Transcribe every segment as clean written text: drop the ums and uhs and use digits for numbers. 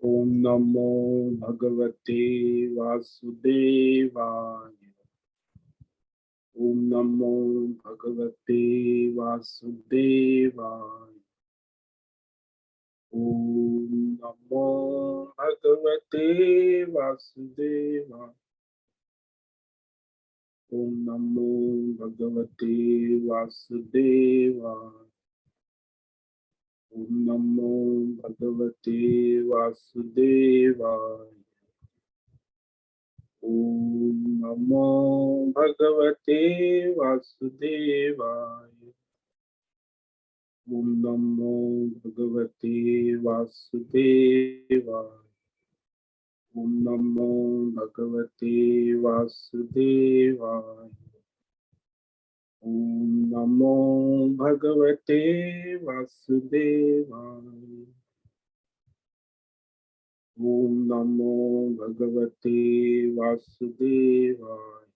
ओम नमो भगवते वासुदेवाय। ओम नमो भगवते वासुदेवाय। ओम नमो भगवते वासुदेवाय। ओम नमो भगवते वासुदेवाय। ओम नमो भगवते वासुदेवाय। ओम नमो भगवते वासुदेवाय। ओम नमो भगवते वासुदेवाय। ओम नमो भगवते वासुदेवाय। ओम नमो भगवते वासुदेवाय। ओम नमो भगवते वासुदेवाय।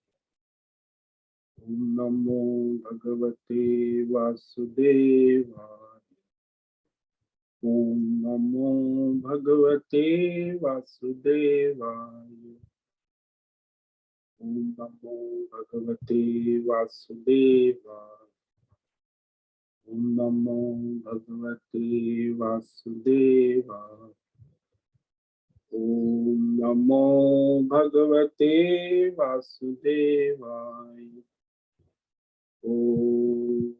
ओम नमो भगवते वासुदेवाय। ओम नमो भगवते वासुदेवाय। ओम नमो भगवते वासुदेवाय। ओम नमो भगवते वासुदेवाय। ओम नमो भगवते वासुदेवाय। ओम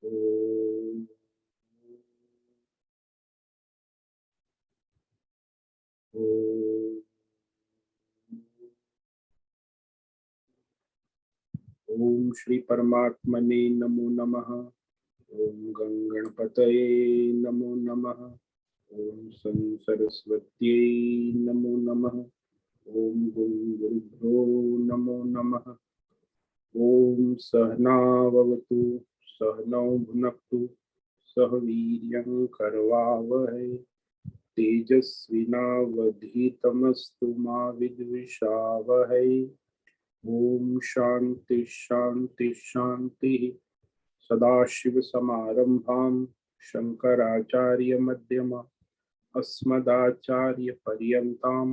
ओम ओम ओम श्री परमात्मने नमो नमः। ओम गं गणपतये नमो नमः। ओम सं सरस्वत्यै नमो नमः। ओम गुं गुरुभ्यो नमो नमः। ओम सहनाववतु सहनौ भुनक्तु सह वीर्यं करवावहै तेजस्विनावधीतमस्तु मा विद्विषावहै। ओम शांति शांति शांति। सदाशिवसमारम्भां शंकराचार्यमध्यमा अस्मदाचार्यपर्यन्तां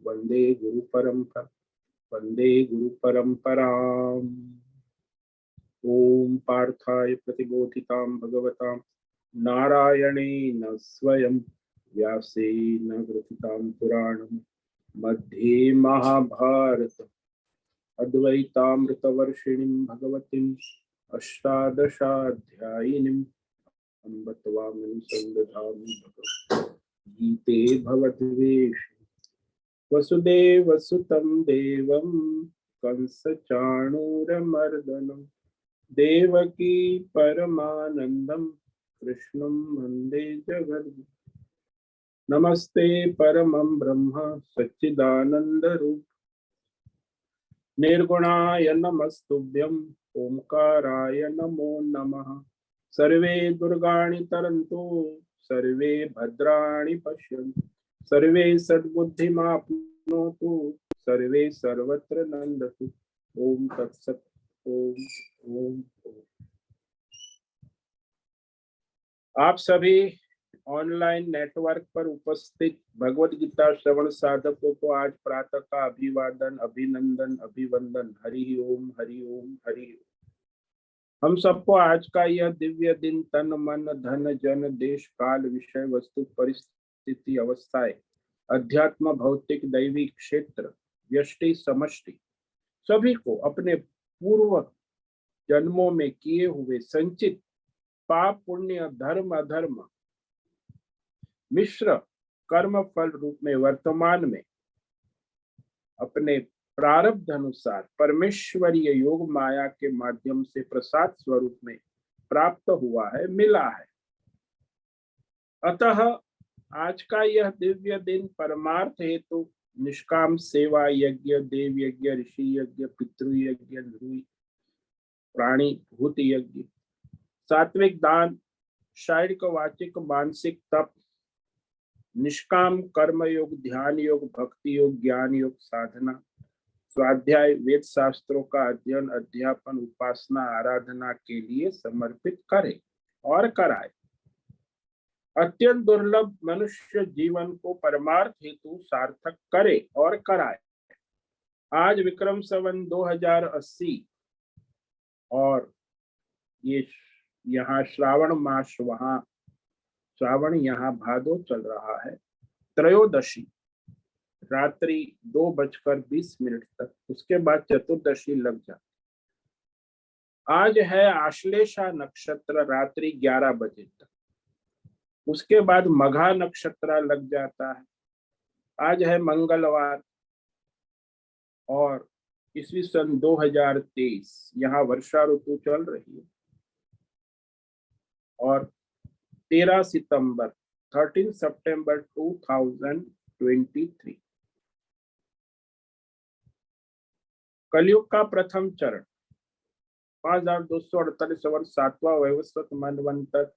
वन्दे गुरुपरम्पराम्। ओम पार्थाय प्रतिबोधितां भगवतां नारायणेन स्वयं व्यासेन ग्रथितां पुराणं मध्ये महाभारत अद्वैतामृतवर्षिणीं भगवतीम् अष्टादशाध्यायिनीम् अम्ब त्वां सन्दधामि गीते भवद्वेष वसुदेवसुतं देवं कंसचाणूरमर्दनं देवकी परमानन्दं कृष्णं वन्दे जगद्गुरुं। नमस्ते परमं ब्रह्म सच्चिदानन्दरूप निर्गुणाय नमस्तुभ्यं ओंकाराय नमो नमः। सर्वे दुर्गाणि तरन्तु सर्वे भद्राणि पश्यन्तु सर्वे सद्बुद्धिमाप्नोतु सर्वे सर्वत्र नन्दतु। ओम तत्सत्। ओम ओम ओम। आप सभी ऑनलाइन नेटवर्क पर उपस्थित भगवत गीता श्रवण साधकों को आज प्रातः का अभिवादन अभिनंदन अभिवंदन। हरि ओम हरि ओम हरि ओम। हम सबको आज का यह दिव्य दिन तन मन धन जन देश काल विषय वस्तु परिस्थिति अवस्थाएं अध्यात्म भौतिक दैवी क्षेत्र व्यष्टि समष्टि सभी को अपने पूर्व जन्मों में किए हुए संचित पाप पुण्य धर्म अधर्म मिश्र कर्म फल रूप में वर्तमान में अपने प्रारब्ध अनुसार परमेश्वरीय योग माया के माध्यम से प्रसाद स्वरूप में प्राप्त हुआ है मिला है। अतः आज का यह दिव्य दिन परमार्थ हेतु निष्काम सेवा यज्ञ देव यज्ञ ऋषि यज्ञ पितृयज्ञ प्राणी भूत यज्ञ सात्विक दान शारीरिक वाचिक मानसिक तप निष्काम कर्म योग ध्यान योग भक्ति योग ज्ञान योग साधना स्वाध्याय वेद शास्त्रों का अध्ययन अध्यापन उपासना आराधना के लिए समर्पित करे और कराए। अत्यंत दुर्लभ मनुष्य जीवन को परमार्थ हेतु सार्थक करे और कराए। आज विक्रम संवत 2080 और ये यहाँ श्रावण मास, वहां श्रावण, यहाँ भादो चल रहा है। त्रयोदशी रात्रि 2:20 तक, उसके बाद चतुर्दशी लग जाती। आज है आश्लेषा नक्षत्र रात्रि 11 बजे तक, उसके बाद मघा नक्षत्र लग जाता है। आज है मंगलवार और ईस्वी सन 2023, यहाँ वर्षा ऋतु चल रही है। और 13 सितंबर 2023 कलयुग का प्रथम चरण 5248 वर्ष 7वां वैवस्वत मनवंतर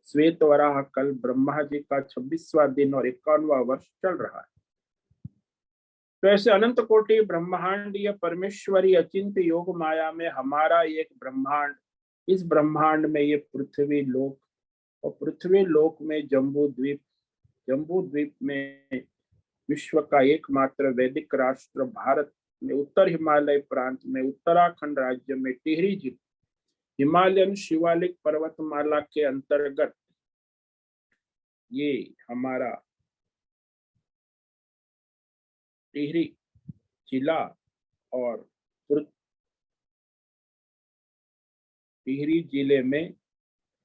श्वेत वराह कल ब्रह्मा जी का 26वां दिन और 51वां वर्ष चल रहा है। तो ऐसे अनंत कोटि ब्रह्मांडीय परमेश्वरी अचिंत्य योग माया में हमारा एक ब्रह्मांड, इस ब्रह्मांड में ये पृथ्वी लोक, और पृथ्वी लोक में जम्बू द्वीप में विश्व का एकमात्र वैदिक राष्ट्र भारत में उत्तर हिमालय प्रांत में उत्तराखंड राज्य में टिहरी जिले हिमालयन शिवालिक पर्वतमाला के अंतर्गत ये हमारा टिहरी जिला और टिहरी जिले में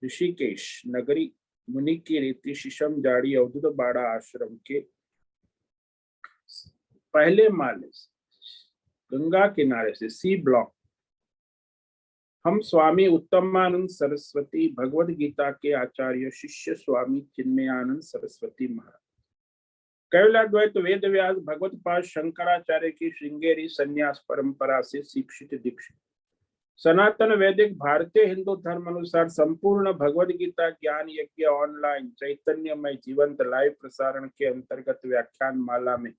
ऋषिकेश नगरी मुनि की रीति शीशम जाड़ी अवधूत बाड़ा आश्रम के पहले माले से गंगा किनारे से सी ब्लॉक हम स्वामी उत्तमानंद सरस्वती भगवद गीता के आचार्य शिष्य स्वामी चिन्मयानंद सरस्वती महाराज कैवलाद्वैत वेद व्यास भगवत पाद शंकराचार्य की श्रृंगेरी संन्यास परंपरा से शिक्षित दीक्षित सनातन वैदिक भारतीय हिंदू धर्म अनुसार संपूर्ण भगवद गीता ज्ञान यज्ञ ऑनलाइन चैतन्यमय जीवंत लाइव प्रसारण के अंतर्गत व्याख्यान माला में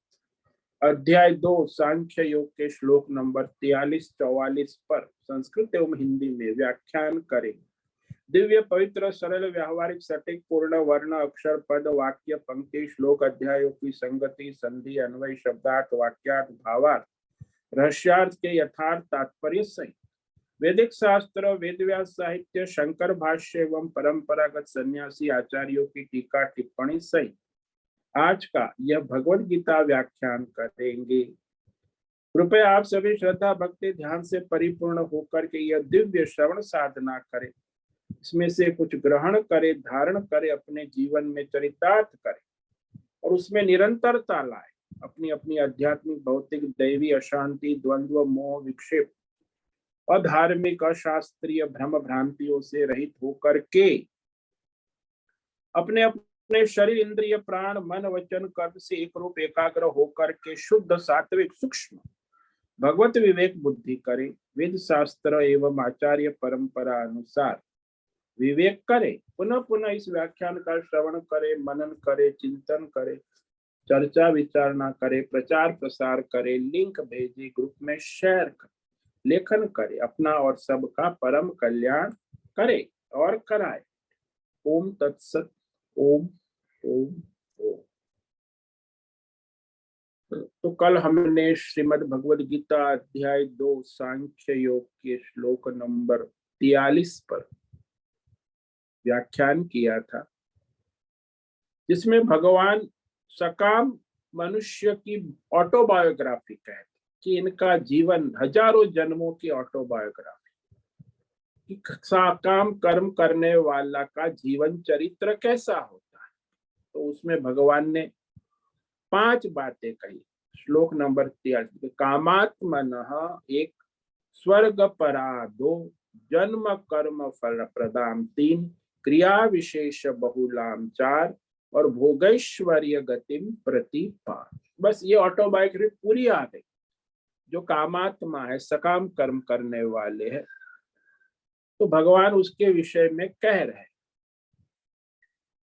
अध्याय 2 सांख्य योग के श्लोक नंबर 43-44 पर संस्कृत एवं हिंदी में व्याख्यान करेंगे। दिव्य पवित्र सरल व्यावहारिक सटीक पूर्ण वर्ण अक्षर पद वाक्य पंक्ति श्लोक अध्यायों की संगति संधि अन्वय शब्दार्थ वाक्यार्थ भावार्थ रहस्यार्थ के यथार्थ तात्पर्य सहित वैदिक शास्त्र वेद व्यास साहित्य शंकर भाष्य एवं परंपरागत सन्यासी आचार्यों की टीका टिप्पणी सहित आज का यह भगवद गीता व्याख्यान करेंगे। कृपया आप सभी श्रद्धा भक्ति ध्यान से परिपूर्ण होकर के यह दिव्य श्रवण साधना करें, इसमें से कुछ ग्रहण करे, धारण करे, अपने जीवन में चरितार्थ करे और उसमें निरंतरता लाए। अपनी अपनी आध्यात्मिक भौतिक दैवी अशांति द्वंद्व मोह विक्षेप अधार्मिक अशास्त्रीय भ्रम भ्रांतियों से रहित होकर के अपने अपने शरीर इंद्रिय प्राण मन वचन कर्म से एक रूप एकाग्र होकर के शुद्ध सात्विक सूक्ष्म भगवत विवेक बुद्धि करे। वेद शास्त्र एवं आचार्य परंपरा अनुसार विवेक करे, पुनः पुनः इस व्याख्यान का श्रवण करे, मनन करे, चिंतन करे, चर्चा विचारणा करे, प्रचार प्रसार करे, लिंक भेजे, ग्रुप में शेयर करे, लेखन करे, अपना और सबका परम कल्याण करे और कराए। ओम तत्सत। ओम ओम ओम। तो कल हमने श्रीमद् भगवद गीता अध्याय 2 सांख्य योग के श्लोक नंबर 43 पर व्याख्यान किया था, जिसमें भगवान सकाम मनुष्य की ऑटोबायोग्राफी कहते कि इनका जीवन हजारों जन्मों की ऑटोबायोग्राफी कि सकाम कर्म करने वाला का जीवन चरित्र कैसा होता है। तो उसमें भगवान ने 5 बातें कही। श्लोक नंबर 43, कामात्मनः 1, स्वर्ग परा 2, जन्म कर्म फल प्रदाम 3, क्रिया विशेष बहुलाम 4 और भोगैश्वर्य गतिम प्रति 5। बस ये ऑटोबायोग्राफी पूरी आ गई। जो कामात्मा है, सकाम कर्म करने वाले हैं, तो भगवान उसके विषय में कह रहे हैं,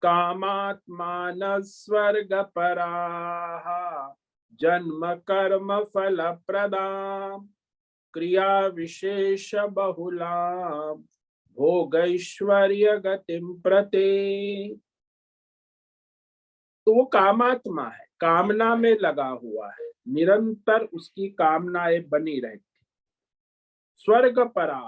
कामात्मान स्वर्ग पराः जन्म कर्म फल प्रदाम क्रिया विशेष बहुलाम भोगैश्वर्य गतिम प्रति। तो वो कामात्मा है, कामना में लगा हुआ है, निरंतर उसकी कामनाएं बनी रहती। स्वर्ग परा,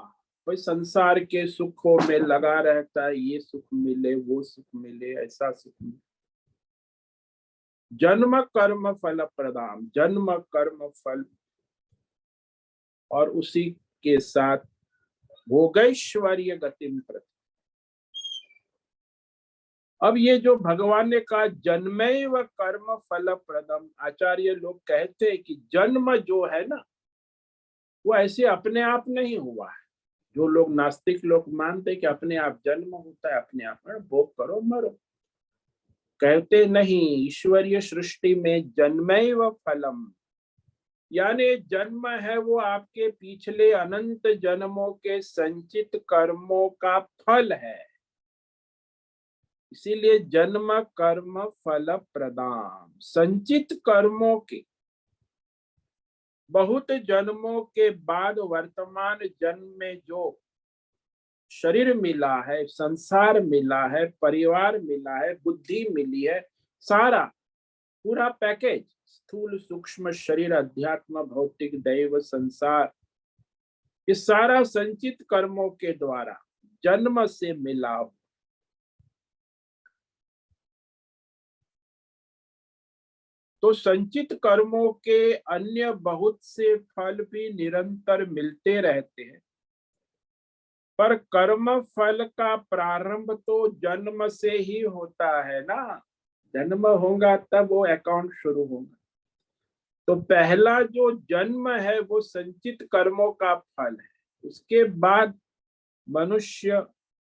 कोई संसार के सुखों में लगा रहता है, ये सुख मिले, वो सुख मिले, ऐसा सुख मिले। जन्म कर्म फल प्रदान, जन्म कर्म फल, और उसी के साथ भोगैश्वर्य गतिम प्रति। अब ये जो भगवान ने कहा जन्मैव कर्म फल प्रदम, आचार्य लोग कहते हैं कि जन्म जो है ना, वो ऐसे अपने आप नहीं हुआ है। जो लोग नास्तिक लोग मानते हैं कि अपने आप जन्म होता है, अपने आप में भोग करो मरो, कहते नहीं, ईश्वरीय सृष्टि में जन्मैव फलम, यानी जन्म है वो आपके पिछले अनंत जन्मों के संचित कर्मों का फल है। इसीलिए जन्म कर्म फल प्रदान, संचित कर्मों के बहुत जन्मों के बाद वर्तमान जन्म में जो शरीर मिला है, संसार मिला है, परिवार मिला है, बुद्धि मिली है, सारा पूरा पैकेज, स्थूल सूक्ष्म शरीर, अध्यात्म, भौतिक, दैव, संसार, ये सारा संचित कर्मों के द्वारा जन्म से मिला। तो संचित कर्मों के अन्य बहुत से फल भी निरंतर मिलते रहते हैं, पर कर्म फल का प्रारंभ तो जन्म से ही होता है ना। जन्म होगा तब वो अकाउंट शुरू होगा। तो पहला जो जन्म है वो संचित कर्मों का फल है, उसके बाद मनुष्य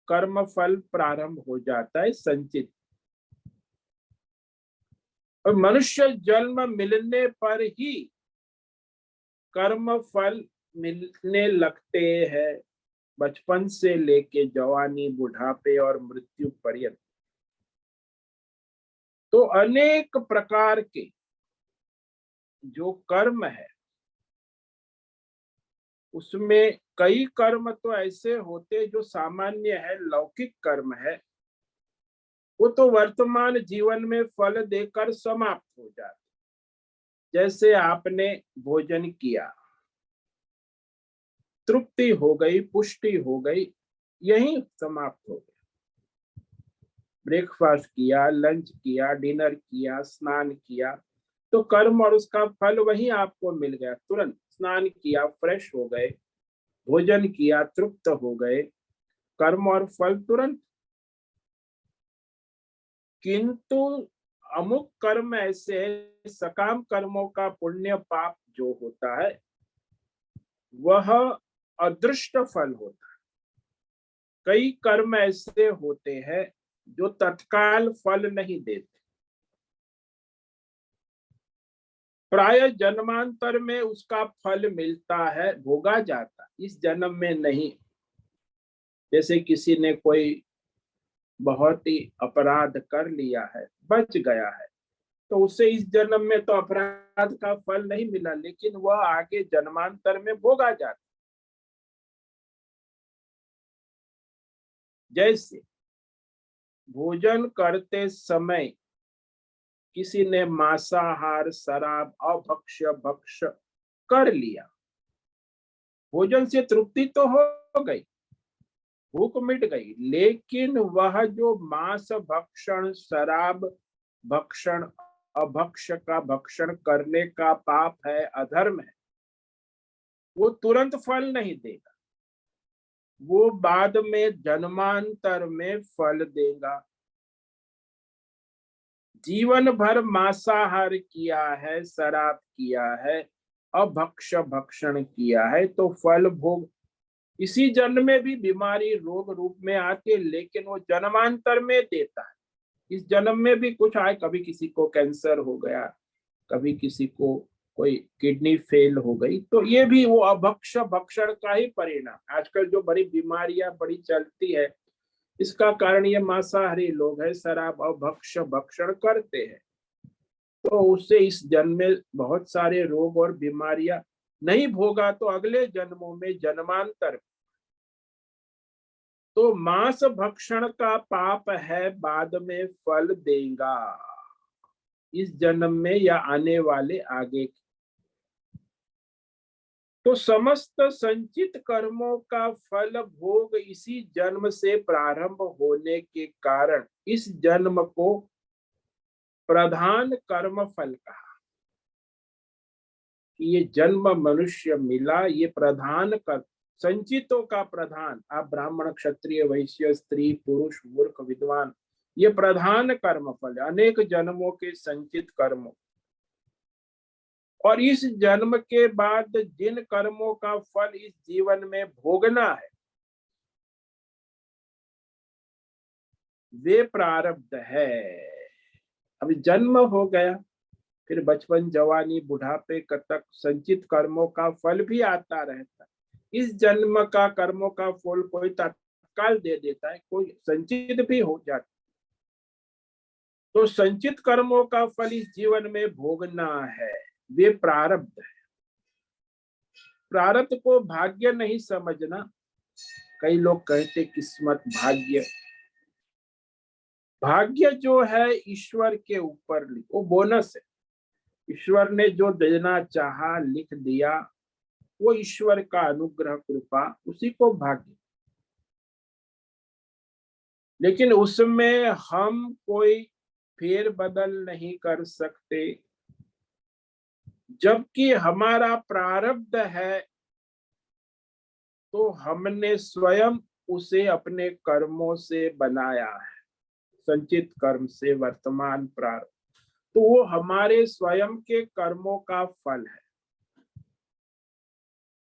कर्म फल प्रारंभ हो जाता है संचित। और मनुष्य जन्म मिलने पर ही कर्म फल मिलने लगते हैं, बचपन से लेके जवानी, बुढ़ापे और मृत्यु पर्यंत। तो अनेक प्रकार के जो कर्म है उसमें कई कर्म तो ऐसे होते जो सामान्य है, लौकिक कर्म है, वो तो वर्तमान जीवन में फल देकर समाप्त हो जाते। जैसे आपने भोजन किया, तृप्ति हो गई, पुष्टि हो गई, यही समाप्त हो गया। ब्रेकफास्ट किया, लंच किया, डिनर किया, स्नान किया, तो कर्म और उसका फल वही आपको मिल गया तुरंत। स्नान किया, फ्रेश हो गए, भोजन किया, तृप्त हो गए, कर्म और फल तुरंत। किंतु अमुक कर्म ऐसे है, सकाम कर्मों का पुण्य पाप जो होता है वह अदृष्ट फल होता है। कई कर्म ऐसे होते हैं जो तत्काल फल नहीं देते, प्राय जन्मांतर में उसका फल मिलता है, भोगा जाता, इस जन्म में नहीं। जैसे किसी ने कोई बहुत ही अपराध कर लिया है, बच गया है, तो उसे इस जन्म में तो अपराध का फल नहीं मिला, लेकिन वह आगे जन्मांतर में भोगा जाता। जैसे भोजन करते समय किसी ने मांसाहार, शराब, अभक्ष्य भक्ष कर लिया, भोजन से तृप्ति तो हो गई, भूख मिट गई, लेकिन वह जो मांस भक्षण, शराब भक्षण, अभक्ष्य का भक्षण करने का पाप है, अधर्म है, वो तुरंत फल नहीं देगा, वो बाद में जन्मांतर में फल देगा। जीवन भर मांसाहार किया है, शराब किया है, अभक्ष्य भक्षण किया है, तो फल भोग इसी जन्म में भी बीमारी रोग रूप में आते, लेकिन वो जन्मांतर में देता है। इस जन्म में भी कुछ आए, कभी किसी को कैंसर हो गया, कभी किसी को कोई किडनी फेल हो गई, तो ये भी वो अभक्ष्य भक्षण का ही परिणाम। आजकल जो बड़ी बीमारियां बड़ी चलती है, इसका कारण ये मांसाहारी लोग हैं, शराब और भक्ष्य भक्षण करते हैं, तो उससे इस जन्म में बहुत सारे रोग और बीमारियां नहीं भोगा, तो अगले जन्मों में जन्मांतर। तो मांस भक्षण का पाप है, बाद में फल देगा। इस जन्म में या आने वाले आगे की। तो समस्त संचित कर्मों का फल भोग इसी जन्म से प्रारंभ होने के कारण इस जन्म को प्रधान कर्म फल कहा। ये जन्म मनुष्य मिला, ये प्रधान कर्म, संचितों का प्रधान। आप ब्राह्मण, क्षत्रिय, वैश्य, स्त्री, पुरुष, मूर्ख, विद्वान, ये प्रधान कर्म फल, अनेक जन्मों के संचित कर्मों। और इस जन्म के बाद जिन कर्मों का फल इस जीवन में भोगना है वे प्रारब्ध है। अब जन्म हो गया, फिर बचपन, जवानी, बुढ़ापे तक संचित कर्मों का फल भी आता रहता। इस जन्म का कर्मों का फल कोई तत्काल दे देता है, कोई संचित भी हो जाता। तो संचित कर्मों का फल इस जीवन में भोगना है, वे प्रारब्ध है। प्रारब्ध को भाग्य नहीं समझना। कई लोग कहते किस्मत, भाग्य। भाग्य जो है ईश्वर के ऊपर, वो बोनस है। ईश्वर ने जो देना चाहा लिख दिया, वो ईश्वर का अनुग्रह, कृपा, उसी को भाग्य। लेकिन उसमें हम कोई फेर बदल नहीं कर सकते। जबकि हमारा प्रारब्ध है तो हमने स्वयं उसे अपने कर्मों से बनाया है, संचित कर्म से वर्तमान प्रारब्ध। तो वो हमारे स्वयं के कर्मों का फल है।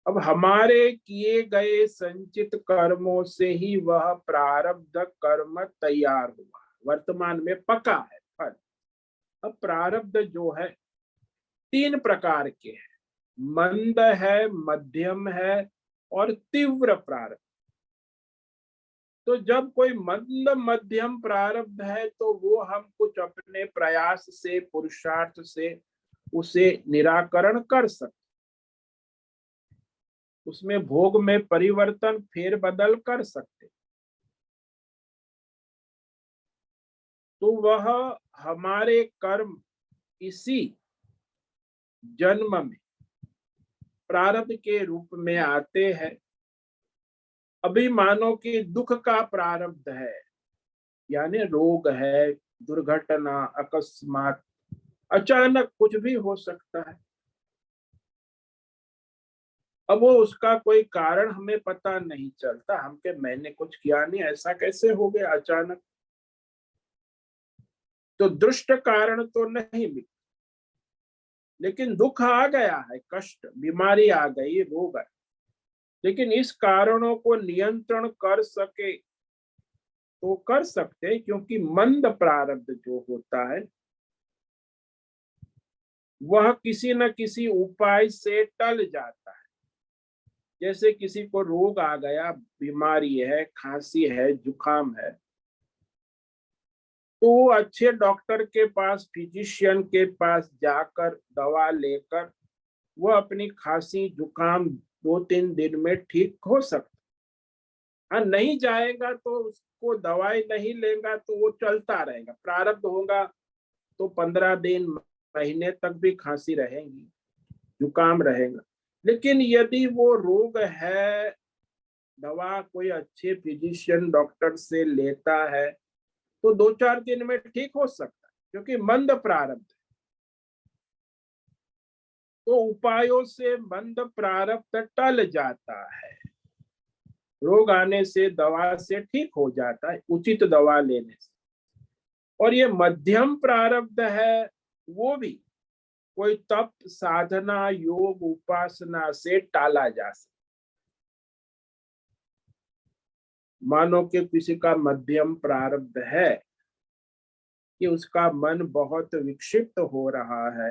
अब हमारे किए गए संचित कर्मों से ही वह प्रारब्ध कर्म तैयार हुआ, वर्तमान में पका है फल। अब प्रारब्ध जो है 3 प्रकार के हैं, मंद है, मध्यम है और तीव्र प्रारब्ध। तो जब कोई मंद मध्यम प्रारब्ध है तो वो हम कुछ अपने प्रयास से, पुरुषार्थ से उसे निराकरण कर सकते, उसमें भोग में परिवर्तन, फेर बदल कर सकते। तो वह हमारे कर्म इसी जन्म में प्रारब्ध के रूप में आते हैं। अभी मानो कि दुख का प्रारब्ध है, यानी रोग है, दुर्घटना, अकस्मात, अचानक कुछ भी हो सकता है। अब वो उसका कोई कारण हमें पता नहीं चलता, हमके मैंने कुछ किया नहीं, ऐसा कैसे हो गया अचानक। तो दृष्ट कारण तो नहीं मिला, लेकिन दुख आ गया है, कष्ट, बीमारी आ गई, रोग है। लेकिन इस कारणों को नियंत्रण कर सके तो कर सकते, क्योंकि मंद प्रारब्ध जो होता है वह किसी न किसी उपाय से टल जाता है। जैसे किसी को रोग आ गया, बीमारी है, खांसी है, जुकाम है, तो वो अच्छे डॉक्टर के पास, फिजिशियन के पास जाकर दवा लेकर वो अपनी खांसी, जुकाम 2-3 दिन में ठीक हो सकता। हाँ, नहीं जाएगा तो उसको दवाई नहीं लेगा तो वो चलता रहेगा। प्रारब्ध होगा तो 15 दिन, महीने तक भी खांसी रहेगी, जुकाम रहेगा। लेकिन यदि वो रोग है, दवा कोई अच्छे फिजिशियन डॉक्टर से लेता है तो 2-4 दिन में ठीक हो सकता है, क्योंकि मंद प्रारब्ध। तो उपायों से मंद प्रारब्ध टल जाता है, रोग आने से दवा से ठीक हो जाता है, उचित दवा लेने से। और ये मध्यम प्रारब्ध है, वो भी कोई तप, साधना, योग, उपासना से टाला जा सकता। मानो कि किसी का मध्यम प्रारब्ध है कि उसका मन बहुत विक्षिप्त हो रहा है,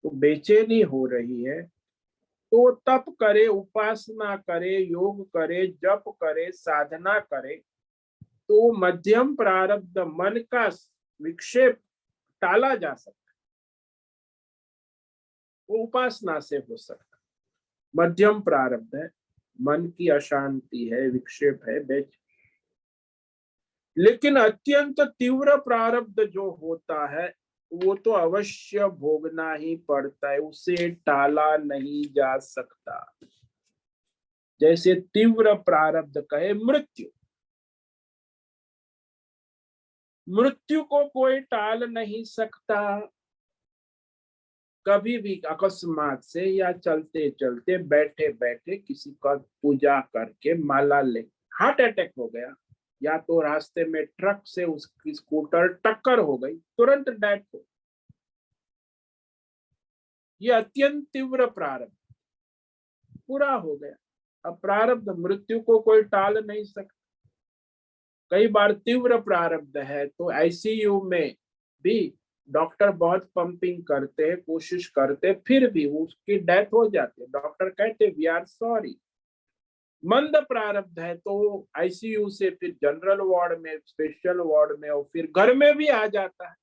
तो बेचैनी हो रही है, तो तप करे, उपासना करे, योग करे, जप करे, साधना करे, तो मध्यम प्रारब्ध मन का विक्षेप टाला जा सकता है। वो उपासना से हो सकता है। मध्यम प्रारब्ध है, मन की अशांति है, विक्षेप है, बेच। लेकिन अत्यंत तीव्र प्रारब्ध जो होता है वो तो अवश्य भोगना ही पड़ता है, उसे टाला नहीं जा सकता। जैसे तीव्र प्रारब्ध कहे मृत्यु, मृत्यु को कोई टाल नहीं सकता। कभी भी अकस्मात से या चलते चलते बैठे बैठे किसी का पूजा करके माला ले हार्ट अटैक हो गया, या तो रास्ते में ट्रक से उसकी स्कूटर टक्कर हो गई, तुरंत डेथ हो। ये अत्यंत तीव्र प्रारब्ध पूरा हो गया। अब प्रारब्ध मृत्यु को कोई टाल नहीं सकता। कई बार तीव्र प्रारब्ध है तो आईसीयू में भी डॉक्टर बहुत पंपिंग करते हैं, कोशिश करते, फिर भी उसकी डेथ हो जाती है। डॉक्टर कहते वी आर सॉरी। मंद प्रारब्ध है तो आईसीयू से फिर जनरल वार्ड में, स्पेशल वार्ड में और फिर घर में भी आ जाता है।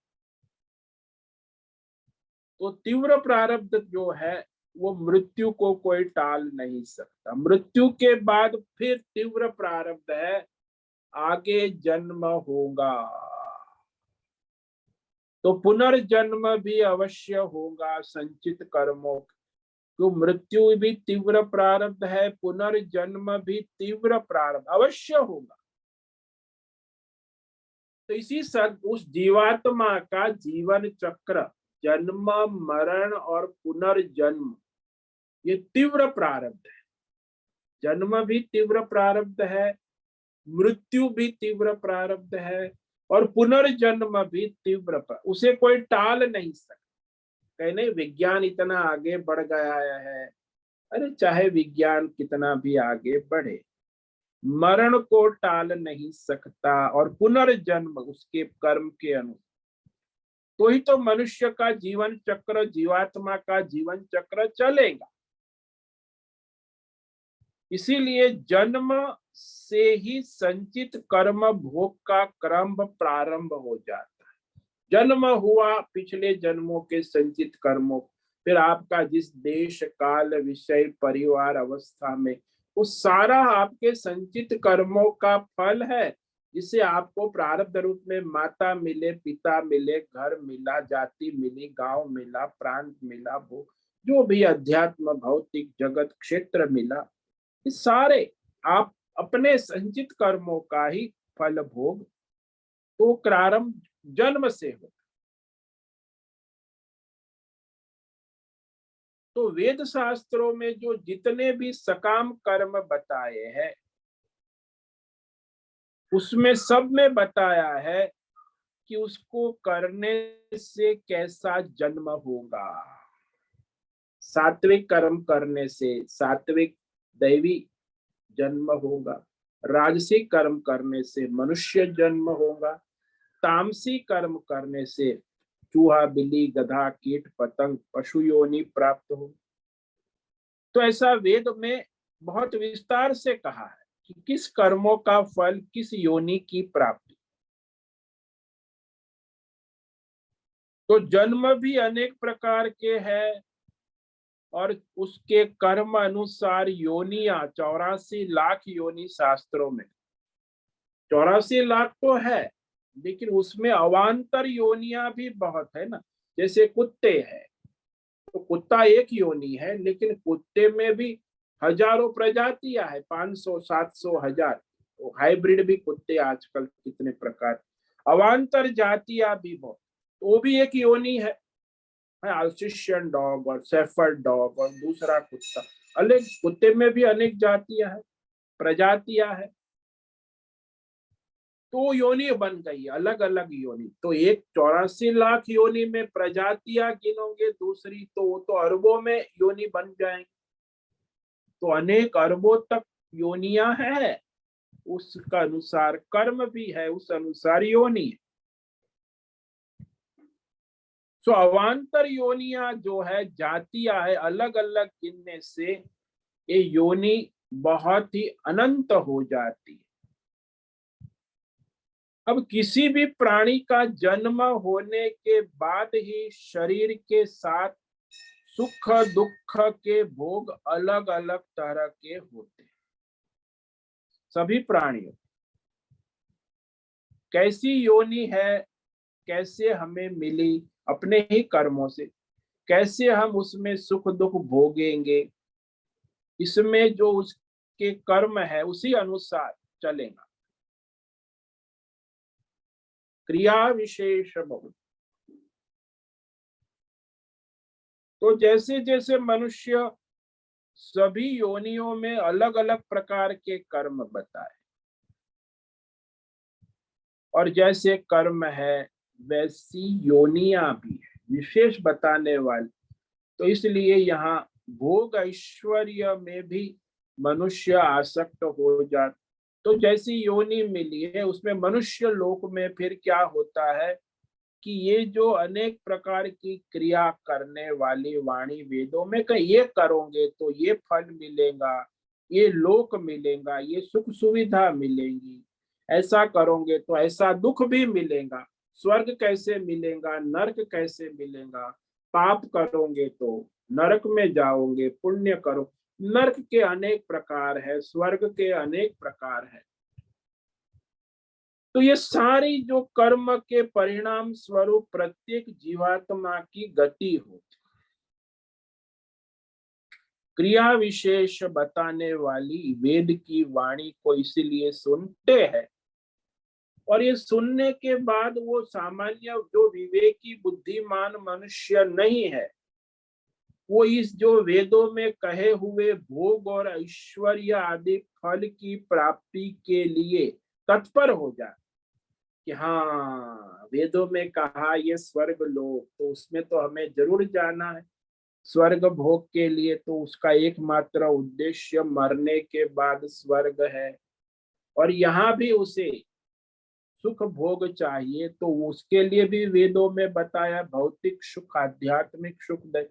तो तीव्र प्रारब्ध जो है वो मृत्यु को कोई टाल नहीं सकता। मृत्यु के बाद फिर तीव्र प्रारब्ध है, आगे जन्म होगा, तो पुनर्जन्म भी अवश्य होगा संचित कर्मों। तो मृत्यु भी तीव्र प्रारब्ध है, पुनर्जन्म भी तीव्र प्रारब्ध अवश्य होगा। तो इसी सर उस जीवात्मा का जीवन चक्र, जन्म मरण और पुनर्जन्म, ये तीव्र प्रारब्ध है। जन्म भी तीव्र प्रारब्ध है, मृत्यु भी तीव्र प्रारब्ध है और पुनर्जन्म भी तीव्र, उसे कोई टाल नहीं सकता। कहीं नहीं विज्ञान इतना आगे बढ़ गया है, अरे चाहे विज्ञान कितना भी आगे बढ़े, मरण को टाल नहीं सकता और पुनर्जन्म उसके कर्म के अनुसार। तो ही तो मनुष्य का जीवन चक्र, जीवात्मा का जीवन चक्र चलेगा। इसीलिए जन्म से ही संचित कर्म भोग का क्रम प्रारंभ हो जाता है। जन्म हुआ पिछले जन्मों के संचित कर्मों, फिर आपका जिस देश काल विषय परिवार अवस्था में, वो सारा आपके संचित कर्मों का फल है, जिसे आपको प्रारब्ध रूप में माता मिले, पिता मिले, घर मिला, जाति मिली, गांव मिला, प्रांत मिला, वो जो भी अध्यात्म भौतिक जगत क्षेत्र मिला, ये सारे आप अपने संचित कर्मों का ही फल भोग। तो प्रारंभ जन्म से हो। तो वेद शास्त्रों में जो जितने भी सकाम कर्म बताए हैं उसमें सब में बताया है कि उसको करने से कैसा जन्म होगा। सात्विक कर्म करने से सात्विक दैवी जन्म होगा, राजसी कर्म करने से मनुष्य जन्म होगा, तामसी कर्म करने से चूहा बिल्ली गधा कीट पतंग पशु योनि प्राप्त हो। तो ऐसा वेद में बहुत विस्तार से कहा है कि किस कर्मों का फल किस योनि की प्राप्ति। तो जन्म भी अनेक प्रकार के हैं और उसके कर्म अनुसार योनिया 84 लाख योनि शास्त्रों में। 84 लाख तो है, लेकिन उसमें अवान्तर योनिया भी बहुत है ना। जैसे कुत्ते हैं, तो कुत्ता एक योनि है, लेकिन कुत्ते में भी हजारों प्रजातियां है, 500 700 1000। तो हाइब्रिड भी कुत्ते आजकल कितने प्रकार, अवान्तर जातियां भी बहुत, तो वो भी एक योनि है। अल्सेशियन डॉग और शेफर्ड डॉग और दूसरा कुत्ता, अलग कुत्ते में भी अनेक जातियां है, प्रजातियां है। तो योनि बन गई अलग अलग योनि। तो एक 84 लाख योनि में प्रजातियां गिनोगे, दूसरी तो वो तो अरबों में योनि बन जाएंगे। तो अनेक अरबों तक योनियां है, उसका अनुसार कर्म भी है, उस अनुसार योनि है। तो अवान्तर योनियां जो है, जातियां है, अलग अलग गिनने से ये योनि बहुत ही अनंत हो जाती है। अब किसी भी प्राणी का जन्म होने के बाद ही शरीर के साथ सुख दुख के भोग अलग अलग तरह के होते हैं, सभी प्राणियों। कैसी योनि है, कैसे हमें मिली अपने ही कर्मों से, कैसे हम उसमें सुख दुख भोगेंगे, इसमें जो उसके कर्म है उसी अनुसार चलेगा। क्रिया विशेष बहुत। तो जैसे जैसे मनुष्य सभी योनियों में अलग अलग प्रकार के कर्म बताए, और जैसे कर्म है वैसी योनियां भी है विशेष बताने वाली। तो इसलिए यहाँ भोग ऐश्वर्य में भी मनुष्य आसक्त हो जाता। तो जैसी योनि मिली है उसमें मनुष्य लोक में फिर क्या होता है कि ये जो अनेक प्रकार की क्रिया करने वाली वाणी वेदों में कहीं ये करोगे तो ये फल मिलेगा, ये लोक मिलेगा, ये सुख सुविधा मिलेगी, ऐसा करोगे तो ऐसा दुख भी मिलेगा, स्वर्ग कैसे मिलेगा, नरक कैसे मिलेगा, पाप करोगे तो नरक में जाओगे, पुण्य करो, नरक के अनेक प्रकार है, स्वर्ग के अनेक प्रकार है। तो ये सारी जो कर्म के परिणाम स्वरूप प्रत्येक जीवात्मा की गति होती, क्रिया विशेष बताने वाली वेद की वाणी को इसीलिए सुनते हैं। और ये सुनने के बाद वो सामान्य जो विवेकी बुद्धिमान मनुष्य नहीं है, वो इस जो वेदों में कहे हुए भोग और ऐश्वर्य आदि फल की प्राप्ति के लिए तत्पर हो जाए कि हाँ वेदों में कहा ये स्वर्ग लोक, तो उसमें तो हमें जरूर जाना है। स्वर्ग भोग के लिए तो उसका एकमात्र उद्देश्य मरने के बाद स्वर्ग है, और यहाँ भी उसे सुख भोग चाहिए, तो उसके लिए भी वेदों में बताया भौतिक सुख आध्यात्मिक सुख दे।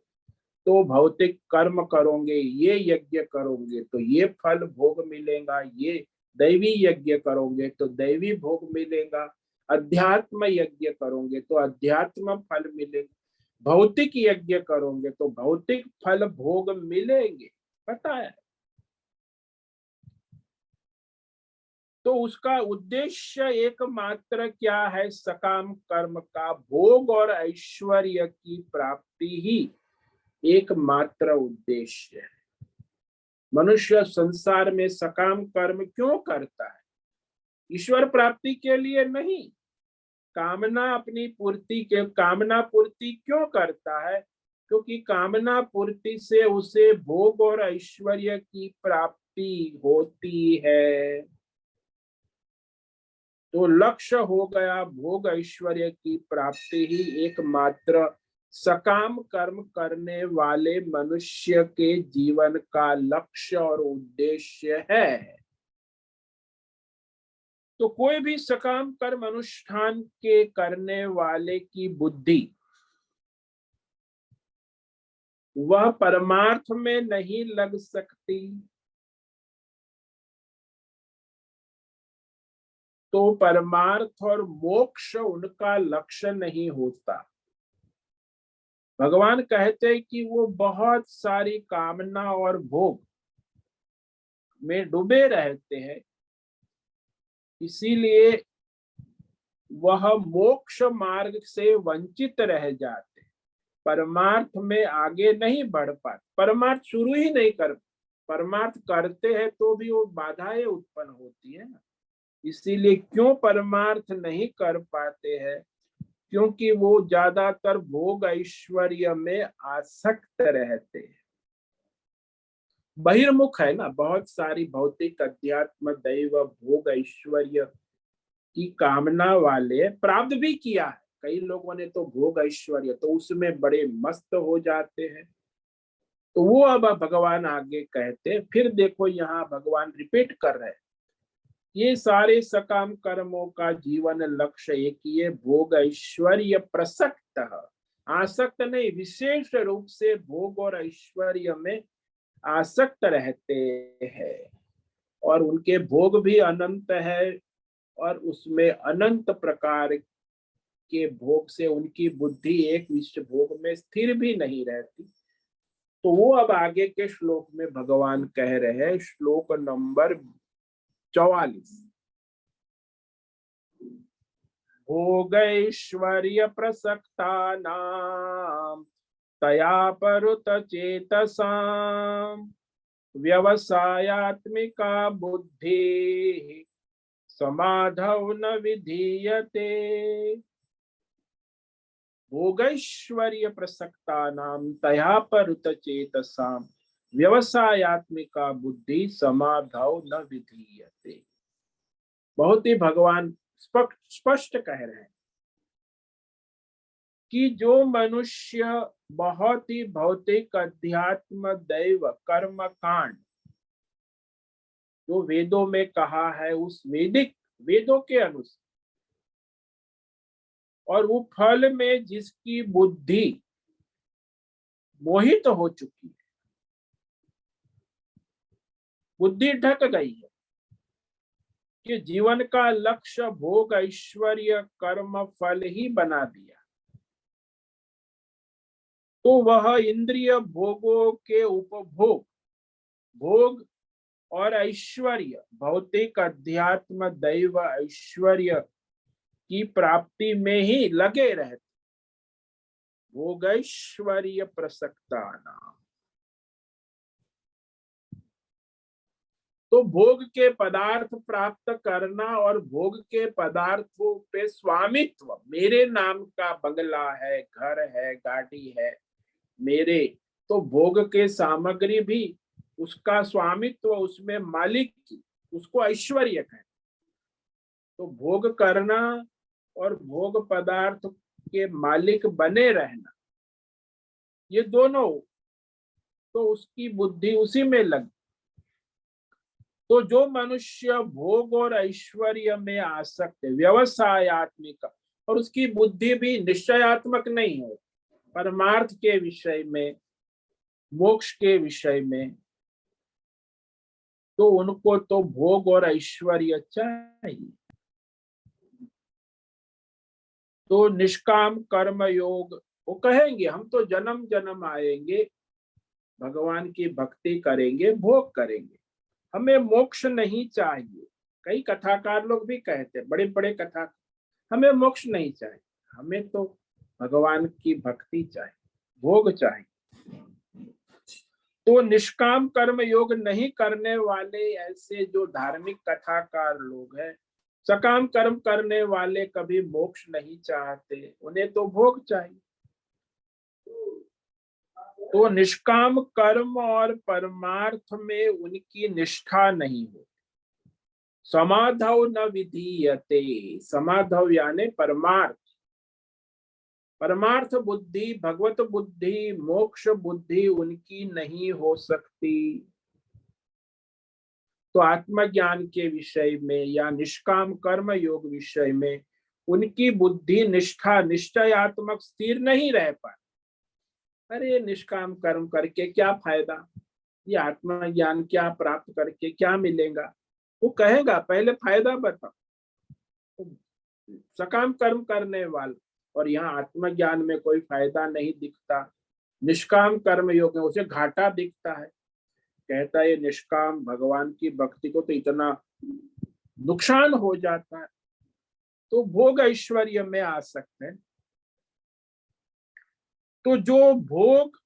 तो भौतिक कर्म करोगे, ये यज्ञ करोगे तो ये फल भोग मिलेगा, ये दैवी यज्ञ करोगे तो दैवी भोग मिलेगा, अध्यात्म यज्ञ करोगे तो अध्यात्म फल मिलेगा, भौतिक यज्ञ करोगे तो भौतिक फल भोग मिलेंगे, पता है। तो उसका उद्देश्य एकमात्र क्या है, सकाम कर्म का भोग और ऐश्वर्य की प्राप्ति ही एकमात्र उद्देश्य है। मनुष्य संसार में सकाम कर्म क्यों करता है? ईश्वर प्राप्ति के लिए नहीं, कामना अपनी पूर्ति के, कामना पूर्ति क्यों करता है? क्योंकि कामना पूर्ति से उसे भोग और ऐश्वर्य की प्राप्ति होती है। तो लक्ष्य हो गया भोग ऐश्वर्य की प्राप्ति ही एकमात्र सकाम कर्म करने वाले मनुष्य के जीवन का लक्ष्य और उद्देश्य है। तो कोई भी सकाम कर्म अनुष्ठान के करने वाले की बुद्धि वह परमार्थ में नहीं लग सकती। तो परमार्थ और मोक्ष उनका लक्ष्य नहीं होता। भगवान कहते हैं कि वो बहुत सारी कामना और भोग में डूबे रहते हैं, इसीलिए वह मोक्ष मार्ग से वंचित रह जाते, परमार्थ में आगे नहीं बढ़ पाते, परमार्थ शुरू ही नहीं कर, परमार्थ करते हैं तो भी वो बाधाएं उत्पन्न होती है ना। इसीलिए क्यों परमार्थ नहीं कर पाते हैं? क्योंकि वो ज्यादातर भोग ऐश्वर्य में आसक्त रहते हैं, बहिर्मुख है ना। बहुत सारी भौतिक अध्यात्म दैव भोग ऐश्वर्य की कामना वाले प्राप्त भी किया है, कई लोगों ने तो भोग ऐश्वर्य, तो उसमें बड़े मस्त हो जाते हैं। तो वो अब भगवान आगे कहते, फिर देखो यहाँ भगवान रिपीट कर रहे हैं, ये सारे सकाम कर्मों का जीवन लक्ष्य एक ही है, भोग ऐश्वर्य प्रसक्त, आसक्त नहीं, विशेष रूप से भोग और ऐश्वर्य में आसक्त रहते हैं, और उनके भोग भी अनंत है, और उसमें अनंत प्रकार के भोग से उनकी बुद्धि एक विषय भोग में स्थिर भी नहीं रहती। तो वो अब आगे के श्लोक में भगवान कह रहे हैं, श्लोक नंबर 44, भोगैश्वर्य प्रसक्तानां तया परुत चेतसां व्यवसायात्मिका बुद्धि समाधौ न विधीयते। भोगैश्वर्य प्रसक्तानां तया परुत चेतसां व्यवसायात्मिका बुद्धि समाधौ न विधीयते। बहुत ही भगवान स्पष्ट कह रहे हैं कि जो मनुष्य बहुत ही भौतिक अध्यात्म दैव कर्म कांड जो वेदों में कहा है उस वेदों के अनुसार और वो फल में जिसकी बुद्धि मोहित हो चुकी है, बुद्धि ढक गई है कि जीवन का लक्ष्य भोग ऐश्वर्य कर्म फल ही बना दिया, तो वह इंद्रिय भोगों के उपभोग भोग और ऐश्वर्य भौतिक अध्यात्म दैव ऐश्वर्य की प्राप्ति में ही लगे रहते। भोगैश्वर्य प्रसक्तानां, तो भोग के पदार्थ प्राप्त करना और भोग के पदार्थों पे स्वामित्व, मेरे नाम का बंगला है, घर है, गाड़ी है मेरे, तो भोग के सामग्री भी उसका स्वामित्व, उसमें मालिक की, उसको ऐश्वर्य है। तो भोग करना और भोग पदार्थ के मालिक बने रहना, ये दोनों, तो उसकी बुद्धि उसी में लग। तो जो मनुष्य भोग और ऐश्वर्य में आसक्त है, व्यवसायत्मिक, और उसकी बुद्धि भी निश्चयात्मक नहीं है परमार्थ के विषय में, मोक्ष के विषय में, तो उनको तो भोग और ऐश्वर्य चाहिए। तो निष्काम कर्म योग, वो कहेंगे हम तो जन्म जन्म आएंगे, भगवान की भक्ति करेंगे, भोग करेंगे, हमें मोक्ष नहीं चाहिए। कई कथाकार लोग भी कहते, बड़े बड़े कथा, हमें मोक्ष नहीं चाहिए, हमें तो भगवान की भक्ति चाहिए, भोग चाहिए। तो निष्काम कर्म योग नहीं करने वाले ऐसे जो धार्मिक कथाकार लोग हैं, सकाम कर्म करने वाले कभी मोक्ष नहीं चाहते, उन्हें तो भोग चाहिए। तो निष्काम कर्म और परमार्थ में उनकी निष्ठा नहीं हो। समाधौ न विधीयते, समाधौ यानी परमार्थ, परमार्थ बुद्धि, भगवत बुद्धि, मोक्ष बुद्धि उनकी नहीं हो सकती। तो आत्मज्ञान के विषय में या निष्काम कर्म योग विषय में उनकी बुद्धि निष्ठा निश्चयात्मक स्थिर नहीं रह पाती। अरे निष्काम कर्म करके क्या फायदा, ये आत्मज्ञान क्या प्राप्त करके क्या मिलेगा, वो कहेगा पहले फायदा बताओ। सकाम कर्म करने वाले, और यहाँ आत्मज्ञान में कोई फायदा नहीं दिखता, निष्काम कर्म योग में उसे घाटा दिखता है। कहता है निष्काम भगवान की भक्ति को तो इतना नुकसान हो जाता है, तो भोग ऐश्वर्य में आ सकते हैं। तो जो भोग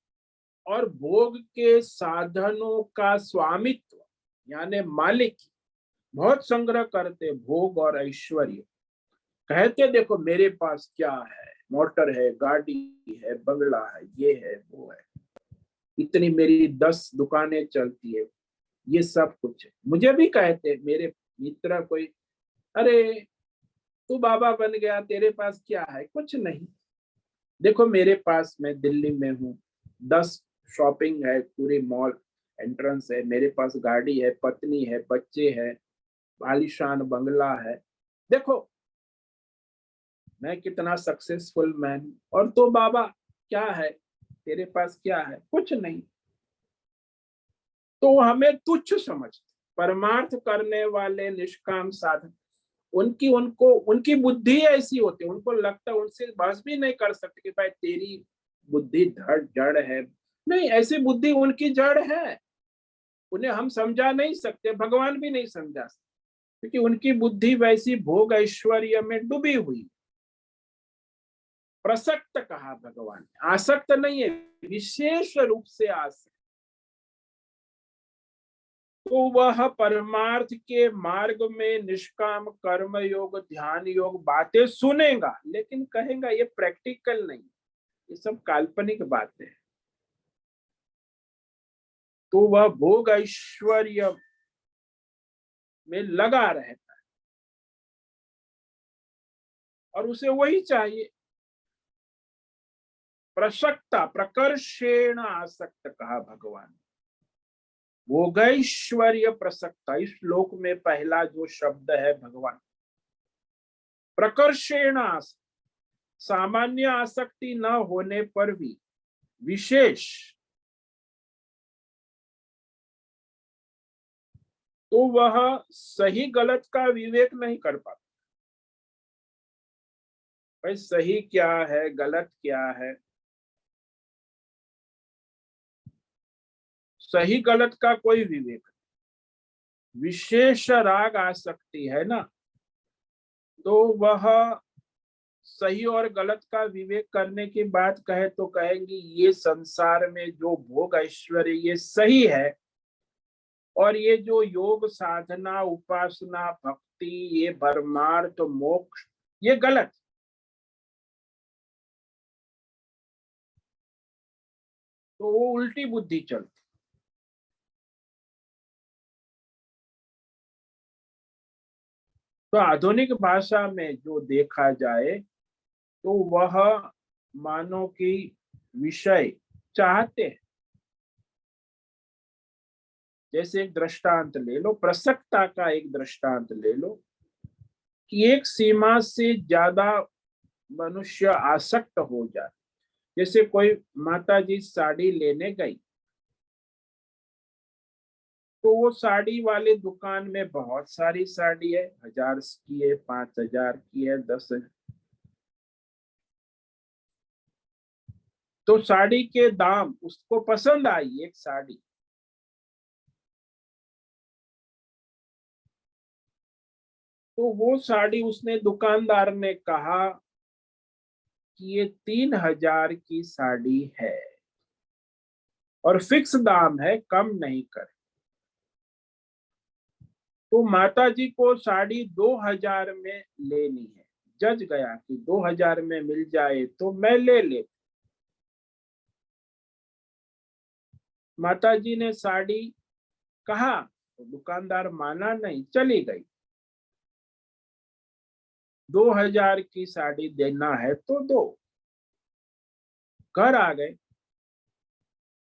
और भोग के साधनों का स्वामित्व यानी मालिक बहुत संग्रह करते, भोग और ऐश्वर्य, कहते देखो मेरे पास क्या है, मोटर है, गाड़ी है, बंगला है, ये है, वो है, इतनी मेरी 10 दुकानें चलती है, ये सब कुछ है। मुझे भी कहते मेरे मित्र कोई, अरे तू बाबा बन गया, तेरे पास क्या है, कुछ नहीं, देखो मेरे पास, मैं दिल्ली में हूँ, 10 शॉपिंग है, पूरी मॉल एंट्रेंस है, मेरे पास गाड़ी है, पत्नी है, बच्चे है, आलीशान बंगला है, देखो मैं कितना सक्सेसफुल मैन, और तो बाबा क्या है, तेरे पास क्या है, कुछ नहीं। तो हमें तुच्छ समझते। परमार्थ करने वाले निष्काम साधक, उनकी बुद्धि ऐसी होती है, उनको लगता है, उनसे बहस भी नहीं कर सकते कि भाई तेरी बुद्धि जड़ है, नहीं, ऐसी बुद्धि उनकी जड़ है, उन्हें हम समझा नहीं सकते, भगवान भी नहीं समझा सकते, क्योंकि उनकी बुद्धि वैसी भोग ऐश्वर्य में डूबी हुई। प्रसक्त कहा भगवान ने, आसक्त नहीं है, विशेष रूप से आसक्त। तो वह परमार्थ के मार्ग में निष्काम कर्म योग, ध्यान योग बातें सुनेगा, लेकिन कहेगा ये प्रैक्टिकल नहीं, ये सब काल्पनिक बातें हैं। तो वह भोग ऐश्वर्य में लगा रहता है और उसे वही चाहिए। प्रसक्ता, प्रकर्षेण आसक्त कहा भगवान। भोगैश्वर्य प्रसक्ता, इस श्लोक में पहला जो शब्द है भगवान, प्रकर्षेण आसक्त, सामान्य आसक्ति न होने पर भी विशेष, तो वह सही गलत का विवेक नहीं कर पाता। भाई सही क्या है, गलत क्या है, सही गलत का कोई विवेक, विशेष राग आसक्ति है ना, तो वह सही और गलत का विवेक करने की बात कहे तो कहेंगे ये संसार में जो भोग ऐश्वर्य ये सही है, और ये जो योग साधना उपासना भक्ति ये परमार्थ मोक्ष ये गलत। तो वो उल्टी बुद्धि चलती। तो आधुनिक भाषा में जो देखा जाए तो वह मानो कि विषय चाहते हैं। जैसे एक दृष्टांत ले लो, प्रसक्ता का एक दृष्टांत ले लो कि एक सीमा से ज्यादा मनुष्य आसक्त हो जाए। जैसे कोई माता जी साड़ी लेने गई, तो वो साड़ी वाले दुकान में बहुत सारी साड़ी है, 1000 की है, 5000 की है, 10,000। तो साड़ी के दाम उसको पसंद आई एक साड़ी, तो वो साड़ी उसने दुकानदार ने कहा कि ये 3000 की साड़ी है और फिक्स दाम है, कम नहीं कर। तो माता जी को साड़ी 2000 में लेनी है, जज गया कि 2000 में मिल जाए तो मैं ले ले। माता जी ने साड़ी कहा तो दुकानदार माना नहीं, चली गई। 2000 की साड़ी देना है तो दो। घर आ गए।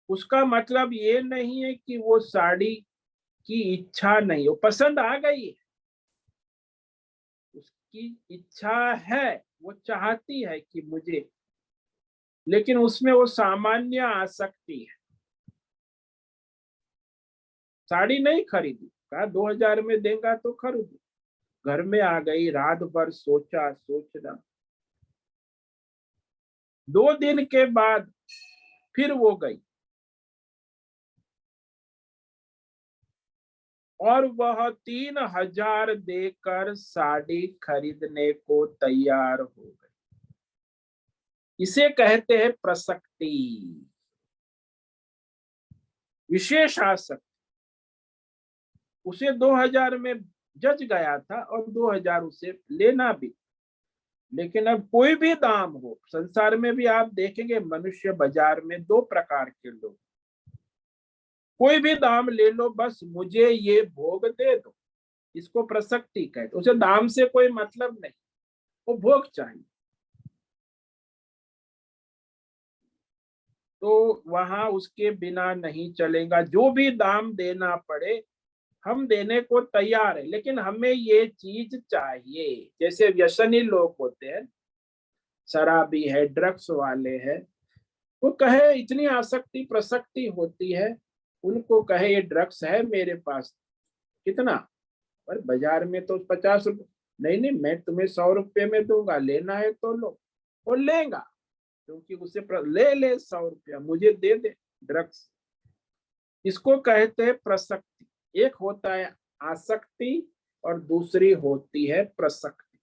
उसका मतलब ये नहीं है कि वो साड़ी की इच्छा नहीं, वो पसंद आ गई है, उसकी इच्छा है, वो चाहती है कि मुझे, लेकिन उसमें वो सामान्य आसक्ति है। साड़ी नहीं खरीदी, कहा 2000 में देगा तो खरीदू। घर में आ गई, रात भर सोचा, सोचना। 2 दिन के बाद फिर वो गई और वह 3000 देकर साड़ी खरीदने को तैयार हो गई। इसे कहते हैं प्रसक्ति, विशेष आसक्ति। उसे 2000 में जज गया था और 2000 उसे लेना भी। लेकिन अब कोई भी दाम हो, संसार में भी आप देखेंगे मनुष्य बाजार में 2 प्रकार के लोग, कोई भी दाम ले लो, बस मुझे ये भोग दे दो, इसको प्रसक्ति कहते। उसे दाम से कोई मतलब नहीं, वो भोग चाहिए। तो वहां उसके बिना नहीं चलेगा, जो भी दाम देना पड़े हम देने को तैयार है, लेकिन हमें ये चीज चाहिए। जैसे व्यसनी लोग होते हैं, शराबी है, ड्रग्स वाले हैं, वो कहे इतनी आसक्ति प्रसक्ति होती है, उनको कहे ये ड्रग्स है मेरे पास, कितना, पर बाजार में तो 50 रुपए। नहीं नहीं, मैं तुम्हें 100 रुपए में दूंगा, लेना है तो लो। वो लेगा क्योंकि उसे ले ले 100 रुपया, मुझे दे दे ड्रग्स। इसको कहते हैं प्रसक्ति। एक होता है आसक्ति और दूसरी होती है प्रसक्ति।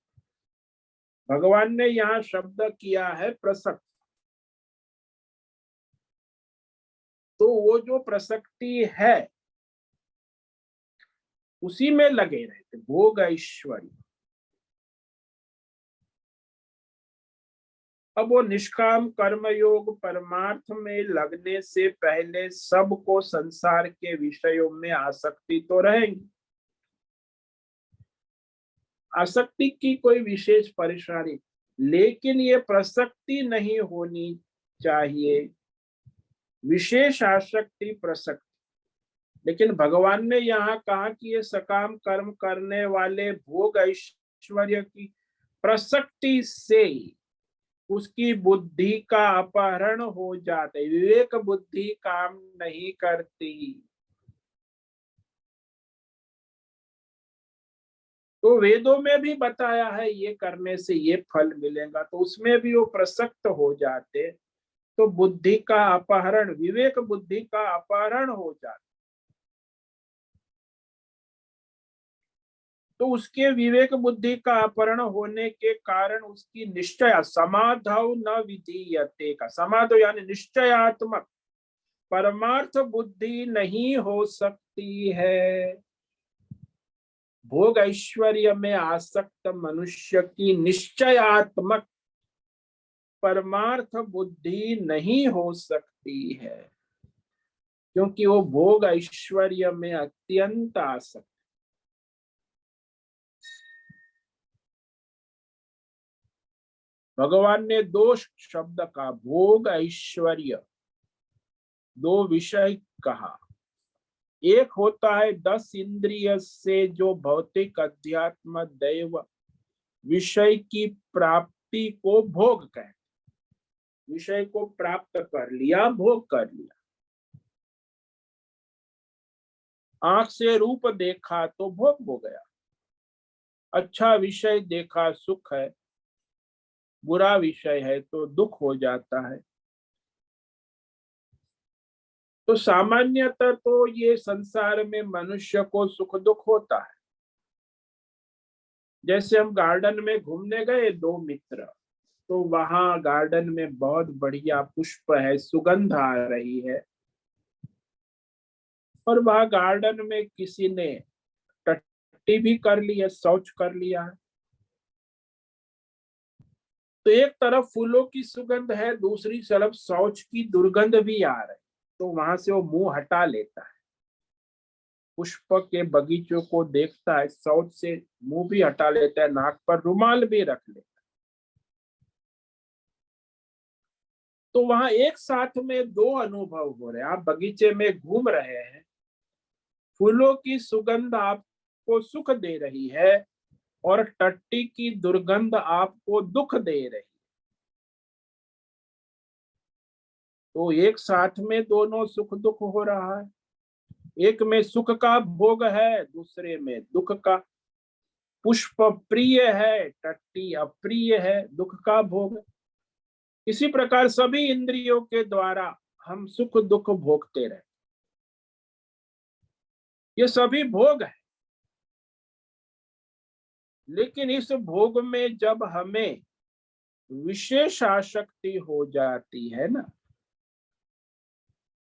भगवान ने यहाँ शब्द किया है प्रसक्त। तो वो जो प्रसक्ति है उसी में लगे रहते, भोग ऐश्वर्य। अब वो निष्काम कर्मयोग परमार्थ में लगने से पहले सबको संसार के विषयों में आसक्ति तो रहेगी। आसक्ति की कोई विशेष परेशानी, लेकिन ये प्रसक्ति नहीं होनी चाहिए, विशेष आसक्ति प्रसक्ति। लेकिन भगवान ने यहाँ कहा कि ये सकाम कर्म करने वाले भोग ऐश्वर्य की प्रसक्ति से उसकी बुद्धि का अपहरण हो जाते, विवेक बुद्धि काम नहीं करती। तो वेदों में भी बताया है ये करने से ये फल मिलेगा, तो उसमें भी वो प्रसक्त हो जाते, तो बुद्धि का अपहरण, विवेक बुद्धि का अपहरण हो जाता। तो उसके विवेक बुद्धि का अपहरण होने के कारण उसकी निश्चय समाधौ न विधीयते का, समाधौ यानी निश्चयात्मक परमार्थ बुद्धि नहीं हो सकती है। भोग ऐश्वर्य में आसक्त मनुष्य की निश्चयात्मक परमार्थ बुद्धि नहीं हो सकती है, क्योंकि वो भोग ऐश्वर्य में अत्यंत आसक्त। भगवान ने दो शब्द का, भोग ऐश्वर्य, दो विषय कहा। एक होता है 10 इंद्रिय से जो भौतिक अध्यात्म दैव विषय की प्राप्ति को भोग कहते, विषय को प्राप्त कर लिया, भोग कर लिया। आंख से रूप देखा तो भोग हो गया, अच्छा विषय देखा सुख है, बुरा विषय है तो दुख हो जाता है। तो सामान्यतः तो ये संसार में मनुष्य को सुख दुख होता है। जैसे हम गार्डन में घूमने गए, दो मित्र, तो वहां गार्डन में बहुत बढ़िया पुष्प है, सुगंध आ रही है, और वहां गार्डन में किसी ने टट्टी भी कर ली है, शौच कर लिया है। तो एक तरफ फूलों की सुगंध है, दूसरी तरफ शौच की दुर्गंध भी आ रही, तो वहां से वो मुंह हटा लेता है, पुष्प के बगीचों को देखता है, शौच से मुंह भी हटा लेता है, नाक पर रुमाल भी रख लेता है। तो वहां एक साथ में दो अनुभव हो रहे हैं। आप बगीचे में घूम रहे हैं, फूलों की सुगंध आपको सुख दे रही है और टट्टी की दुर्गंध आपको दुख दे रही है। तो एक साथ में दोनों सुख दुख हो रहा है, एक में सुख का भोग है, दूसरे में दुख का। पुष्प प्रिय है, टट्टी अप्रिय है, दुख का भोग। इसी प्रकार सभी इंद्रियों के द्वारा हम सुख दुख भोगते रहे, ये सभी भोग है। लेकिन इस भोग में जब हमें विशेष आसक्ति हो जाती है ना,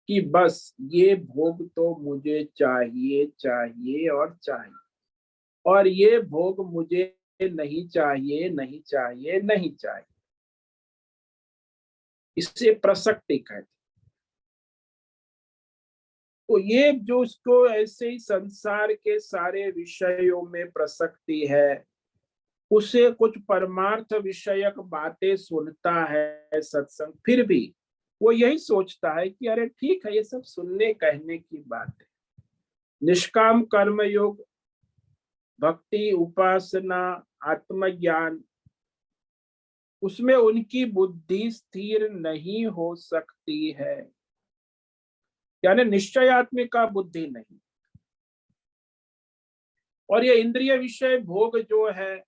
कि बस ये भोग तो मुझे चाहिए चाहिए और चाहिए, और ये भोग मुझे नहीं चाहिए नहीं चाहिए नहीं चाहिए, इससे प्रसक्ति कहते। तो ये जो उसको ऐसे ही संसार के सारे विषयों में प्रसक्ति है, उसे कुछ परमार्थ विषयक बातें सुनता है सत्संग, फिर भी वो यही सोचता है कि अरे ठीक है, ये सब सुनने कहने की बात है। निष्काम कर्म योग, भक्ति, उपासना, आत्मज्ञान, उसमें उनकी बुद्धि स्थिर नहीं हो सकती है, यानी निश्चयात्मिका बुद्धि नहीं। और ये इंद्रिय विषय भोग जो है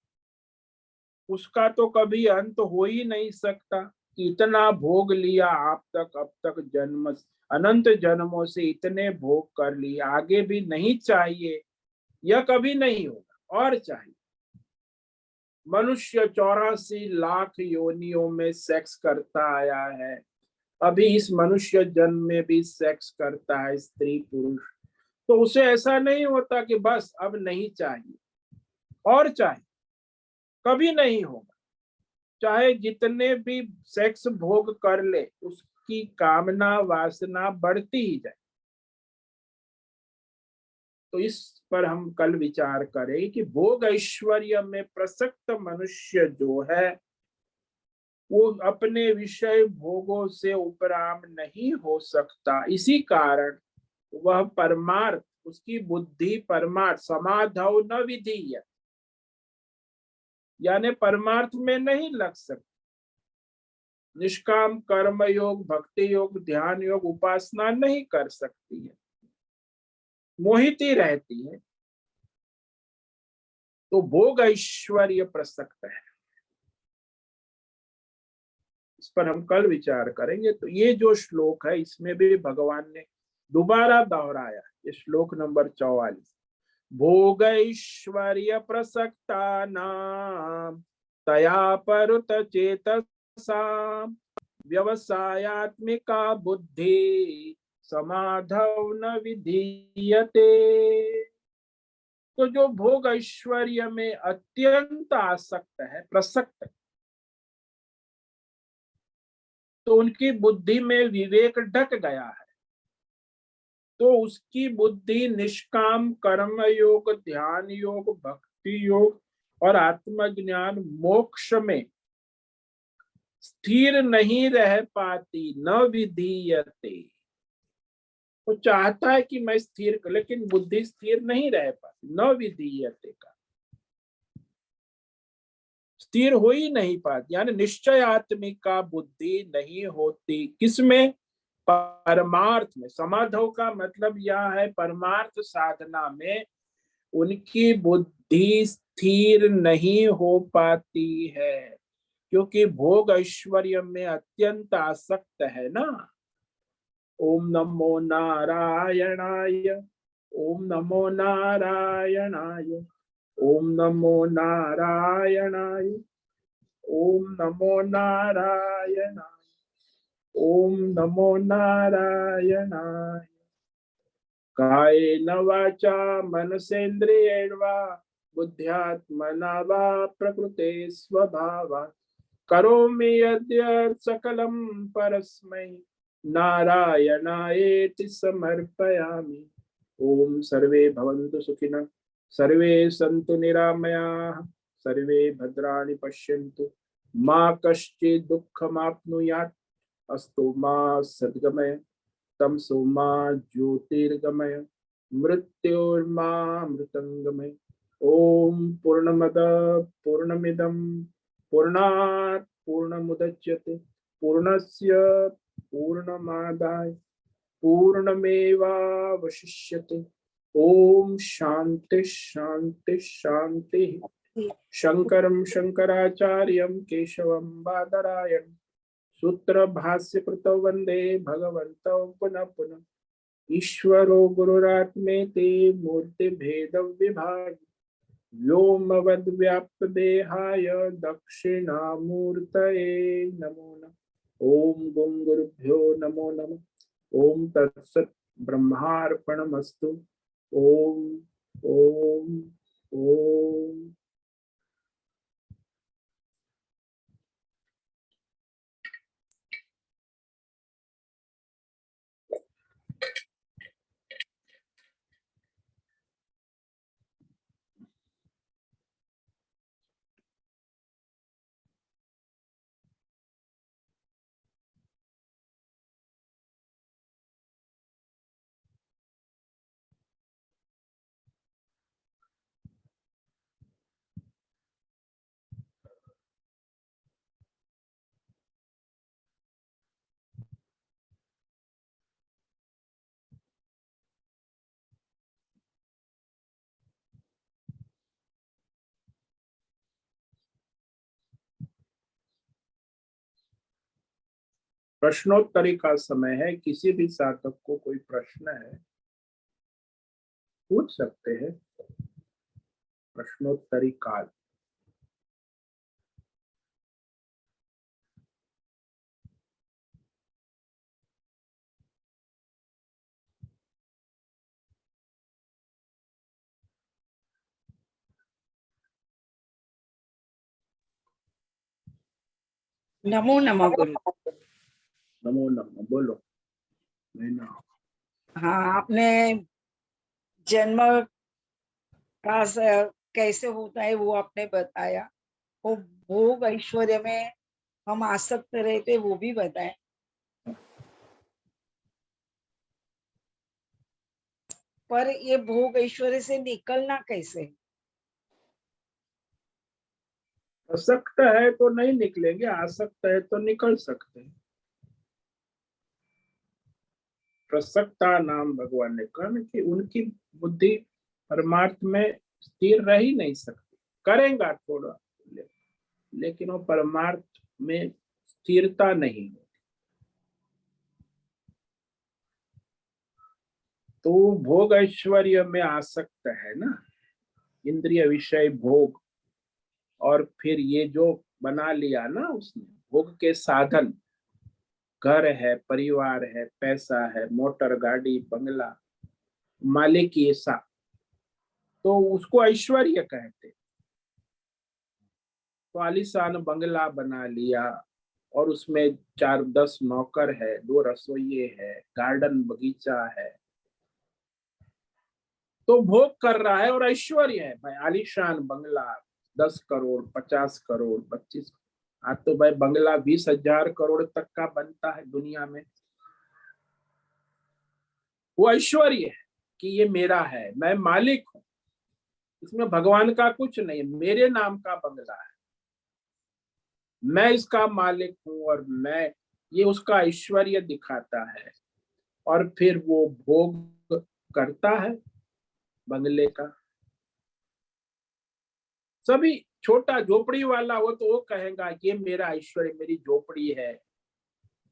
उसका तो कभी अंत हो ही नहीं सकता, कि इतना भोग लिया आप तक, अब तक जन्म अनंत जन्मों से इतने भोग कर लिए, आगे भी नहीं चाहिए, यह कभी नहीं होगा, और चाहिए। मनुष्य 84 लाख योनियों में सेक्स करता आया है, अभी इस मनुष्य जन्म में भी सेक्स करता है स्त्री पुरुष। तो उसे ऐसा नहीं होता कि बस अब नहीं चाहिए और चाहिए, कभी नहीं होगा। चाहे जितने भी सेक्स भोग कर ले, उसकी कामना वासना बढ़ती ही जाए। तो इस पर हम कल विचार करें कि भोग ऐश्वर्य में प्रसक्त मनुष्य जो है वो अपने विषय भोगों से उपराम नहीं हो सकता। इसी कारण वह परमार्थ, उसकी बुद्धि परमार्थ समाधौ न विधीय, यानी परमार्थ में नहीं लग सकती। निष्काम कर्म योग, भक्ति योग, ध्यान योग, उपासना नहीं कर सकती है, मोहित ही रहती है। तो भोग ऐश्वर्य प्रसक्त है। इस पर हम कल विचार करेंगे। तो ये जो श्लोक है इसमें भी भगवान ने दोबारा दोहराया। ये श्लोक नंबर 44, भोगैश्वर्य प्रसक्ता नाम तया परुत चेतसा व्यवसायात्मिका बुद्धि समाधौ न विधीयते। तो जो भोग ऐश्वर्य में अत्यंत आसक्त है, प्रसक्त, तो उनकी बुद्धि में विवेक ढक गया है। तो उसकी बुद्धि निष्काम कर्म योग, ध्यान योग, भक्ति योग और आत्मज्ञान मोक्ष में स्थिर नहीं रह पाती, न विधीयते। वो चाहता है कि मैं स्थिर कर, लेकिन बुद्धि स्थिर नहीं रह पाती, न विधीयते का स्थिर हो ही नहीं पाती, यानी निश्चयात्मिका बुद्धि नहीं होती। किसमें? परमार्थ में। समाधौ का मतलब यह है परमार्थ साधना में उनकी बुद्धि स्थिर नहीं हो पाती है, क्योंकि भोग ऐश्वर्य में अत्यंत आसक्त है ना। ओम नमो नारायणाय, ओम नमो नारायणाय, ओम नमो नारायणाय, ओम नमो नारायणाय, ओम नमो नारायणाय। कायेन वाचा मनसेन्द्रियेण वा बुद्ध्यात्मना वा प्रकृते स्वभावात् करोमि यद्यत् सकलं परस्मै नारायणायेति समर्पयामि। ओम सर्वे भवन्तु सुखिनः, सर्वे सन्तु निरामयाः, सर्वे भद्राणि पश्यन्तु, मा कश्चित् दुःखमाप्नुयात्। अस्तु मा सद्गमय, तमसो मा ज्योतिर्गमय, मृत्योर्मा मृतंगमय। ओम पूर्णमद पूर्णमिदं पूर्णात् पूर्णमुदच्यते पूर्णस्य पूर्णमादाय पूर्णमेवावशिष्यते। ओम शांति शांति शांति। शंकरं शंकराचार्यं केशवं बादरायणं सूत्र भाष्य कृतौ वंदे भगवन्तौ पुनः पुनः। ईश्वरो गुरुरात्मेति मूर्ति भेद विभाग व्योमवद् व्याप्त देहाय दक्षिणामूर्तये नमो नमः। ओम गुं गुरुभ्यो नमो नमः। ओम तत्सत् ब्रह्मार्पणमस्तु। ओम ओम ओम। प्रश्नोत्तरी का समय है। किसी भी साधक को कोई प्रश्न है पूछ सकते हैं। प्रश्नोत्तरी काल। नमो नमः गुरु। नमो नमः। बोलो। हाँ, आपने जन्म का कैसे होता है वो आपने बताया। वो भोग ऐश्वर्य में हम आसक्त रहते वो भी बताए। पर ये भोग ऐश्वर्य से निकलना कैसे? आसक्त है तो नहीं निकलेंगे, आसक्त है तो निकल सकते हैं। प्रसक्ता नाम भगवान ने कहा कि उनकी बुद्धि परमार्थ में स्थिर रह ही नहीं सकती। करेगा थोड़ा, लेकिन वो परमार्थ में स्थिरता नहीं होती। तो भोग ऐश्वर्य में आसक्त है ना, इंद्रिय विषय भोग, और फिर ये जो बना लिया ना उसने भोग के साधन, घर है, परिवार है, पैसा है, मोटर गाड़ी बंगला, मालिक ऐसा, तो उसको ऐश्वर्य कहते। तो आलीशान बंगला बना लिया और उसमें 4-10 नौकर है, 2 रसोइये है, गार्डन बगीचा है, तो भोग कर रहा है और ऐश्वर्य है भाई। आलीशान बंगला 10 करोड़, 50 करोड़, 25, आज तो भाई बंगला 20,000 करोड़ तक का बनता है दुनिया में। वो ऐश्वर्य है कि ये मेरा है, मैं मालिक हूं, इसमें भगवान का कुछ नहीं, मेरे नाम का बंगला है, मैं इसका मालिक हूं, और मैं, ये उसका ऐश्वर्य दिखाता है। और फिर वो भोग करता है बंगले का। सभी, छोटा झोपड़ी वाला हो तो वो कहेगा ये मेरा ऐश्वर्य, मेरी झोपड़ी है,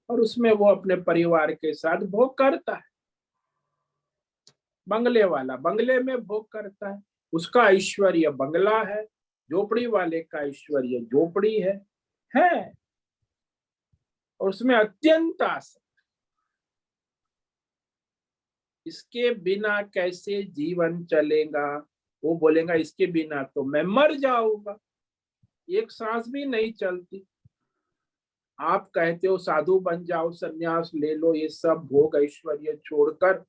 और उसमें वो अपने परिवार के साथ भोग करता है। बंगले वाला बंगले में भोग करता है, उसका ऐश्वर्य बंगला है, झोपड़ी वाले का ऐश्वर्य झोपड़ी है, और उसमें अत्यंत आसक्त। इसके बिना कैसे जीवन चलेगा, वो बोलेगा इसके बिना तो मैं मर जाऊंगा, एक सांस भी नहीं चलती। आप कहते हो साधु बन जाओ, सन्यास ले लो, ये सब भोग ऐश्वर्य छोड़कर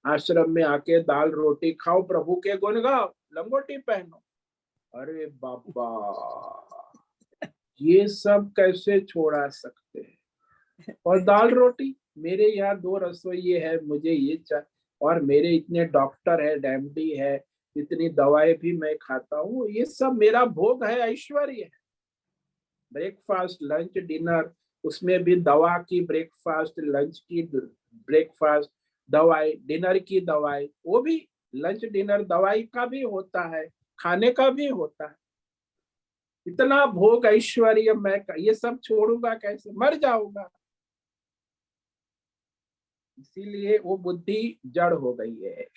आश्रम में आके दाल रोटी खाओ, प्रभु के गुण गाओ, लंगोटी पहनो। अरे बाबा, ये सब कैसे छोड़ा सकते हैं? और दाल रोटी, मेरे यहाँ 2 रसोइये है, मुझे ये चाहिए, और मेरे इतने डॉक्टर है, एमडी है, इतनी दवाएं भी मैं खाता हूँ, ये सब मेरा भोग है, ऐश्वर्य है। ब्रेकफास्ट लंच डिनर, उसमें भी दवा की ब्रेकफास्ट, लंच की ब्रेकफास्ट, दवाई डिनर की दवाई, वो भी लंच डिनर दवाई का भी होता है, खाने का भी होता है। इतना भोग ऐश्वर्य मैं ये सब छोड़ूंगा कैसे, मर जाऊंगा। इसीलिए वो बुद्धि जड़ हो गई है।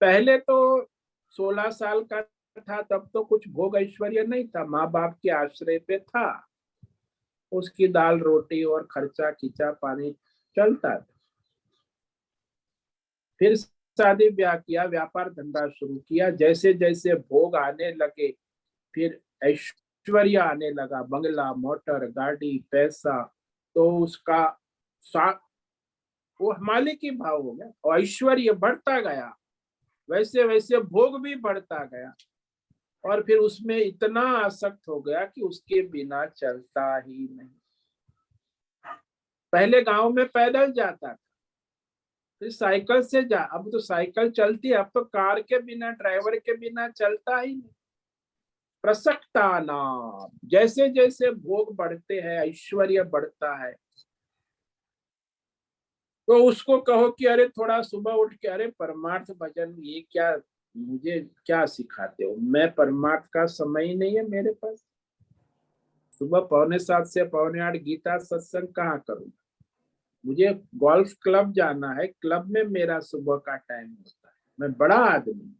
पहले तो 16 साल का था तब तो कुछ भोग ऐश्वर्य नहीं था, माँ बाप के आश्रय पे था, उसकी दाल रोटी और खर्चा खींचा पानी चलता था। फिर शादी ब्याह किया, व्यापार धंधा शुरू किया, जैसे जैसे भोग आने लगे, फिर ऐश्वर्य आने लगा, बंगला मोटर गाड़ी पैसा, तो उसका वो मालिक ही भाव हो गया, और ऐश्वर्य बढ़ता गया, वैसे वैसे भोग भी बढ़ता गया, और फिर उसमें इतना आसक्त हो गया कि उसके बिना चलता ही नहीं। पहले गांव में पैदल जाता था, फिर साइकिल से जा, अब तो साइकिल चलती है, अब तो कार के बिना, ड्राइवर के बिना चलता ही नहीं। प्रसक्ता नाम, जैसे जैसे भोग बढ़ते हैं, ऐश्वर्य बढ़ता है, तो उसको कहो कि अरे थोड़ा सुबह उठ के, अरे परमार्थ भजन, ये क्या, मुझे क्या सिखाते हो, मैं परमार्थ का समय ही नहीं है मेरे पास। सुबह 6:45 से 7:45 गीता सत्संग कहाँ करूँ, मुझे गोल्फ क्लब जाना है, क्लब में मेरा सुबह का टाइम होता है, मैं बड़ा आदमी,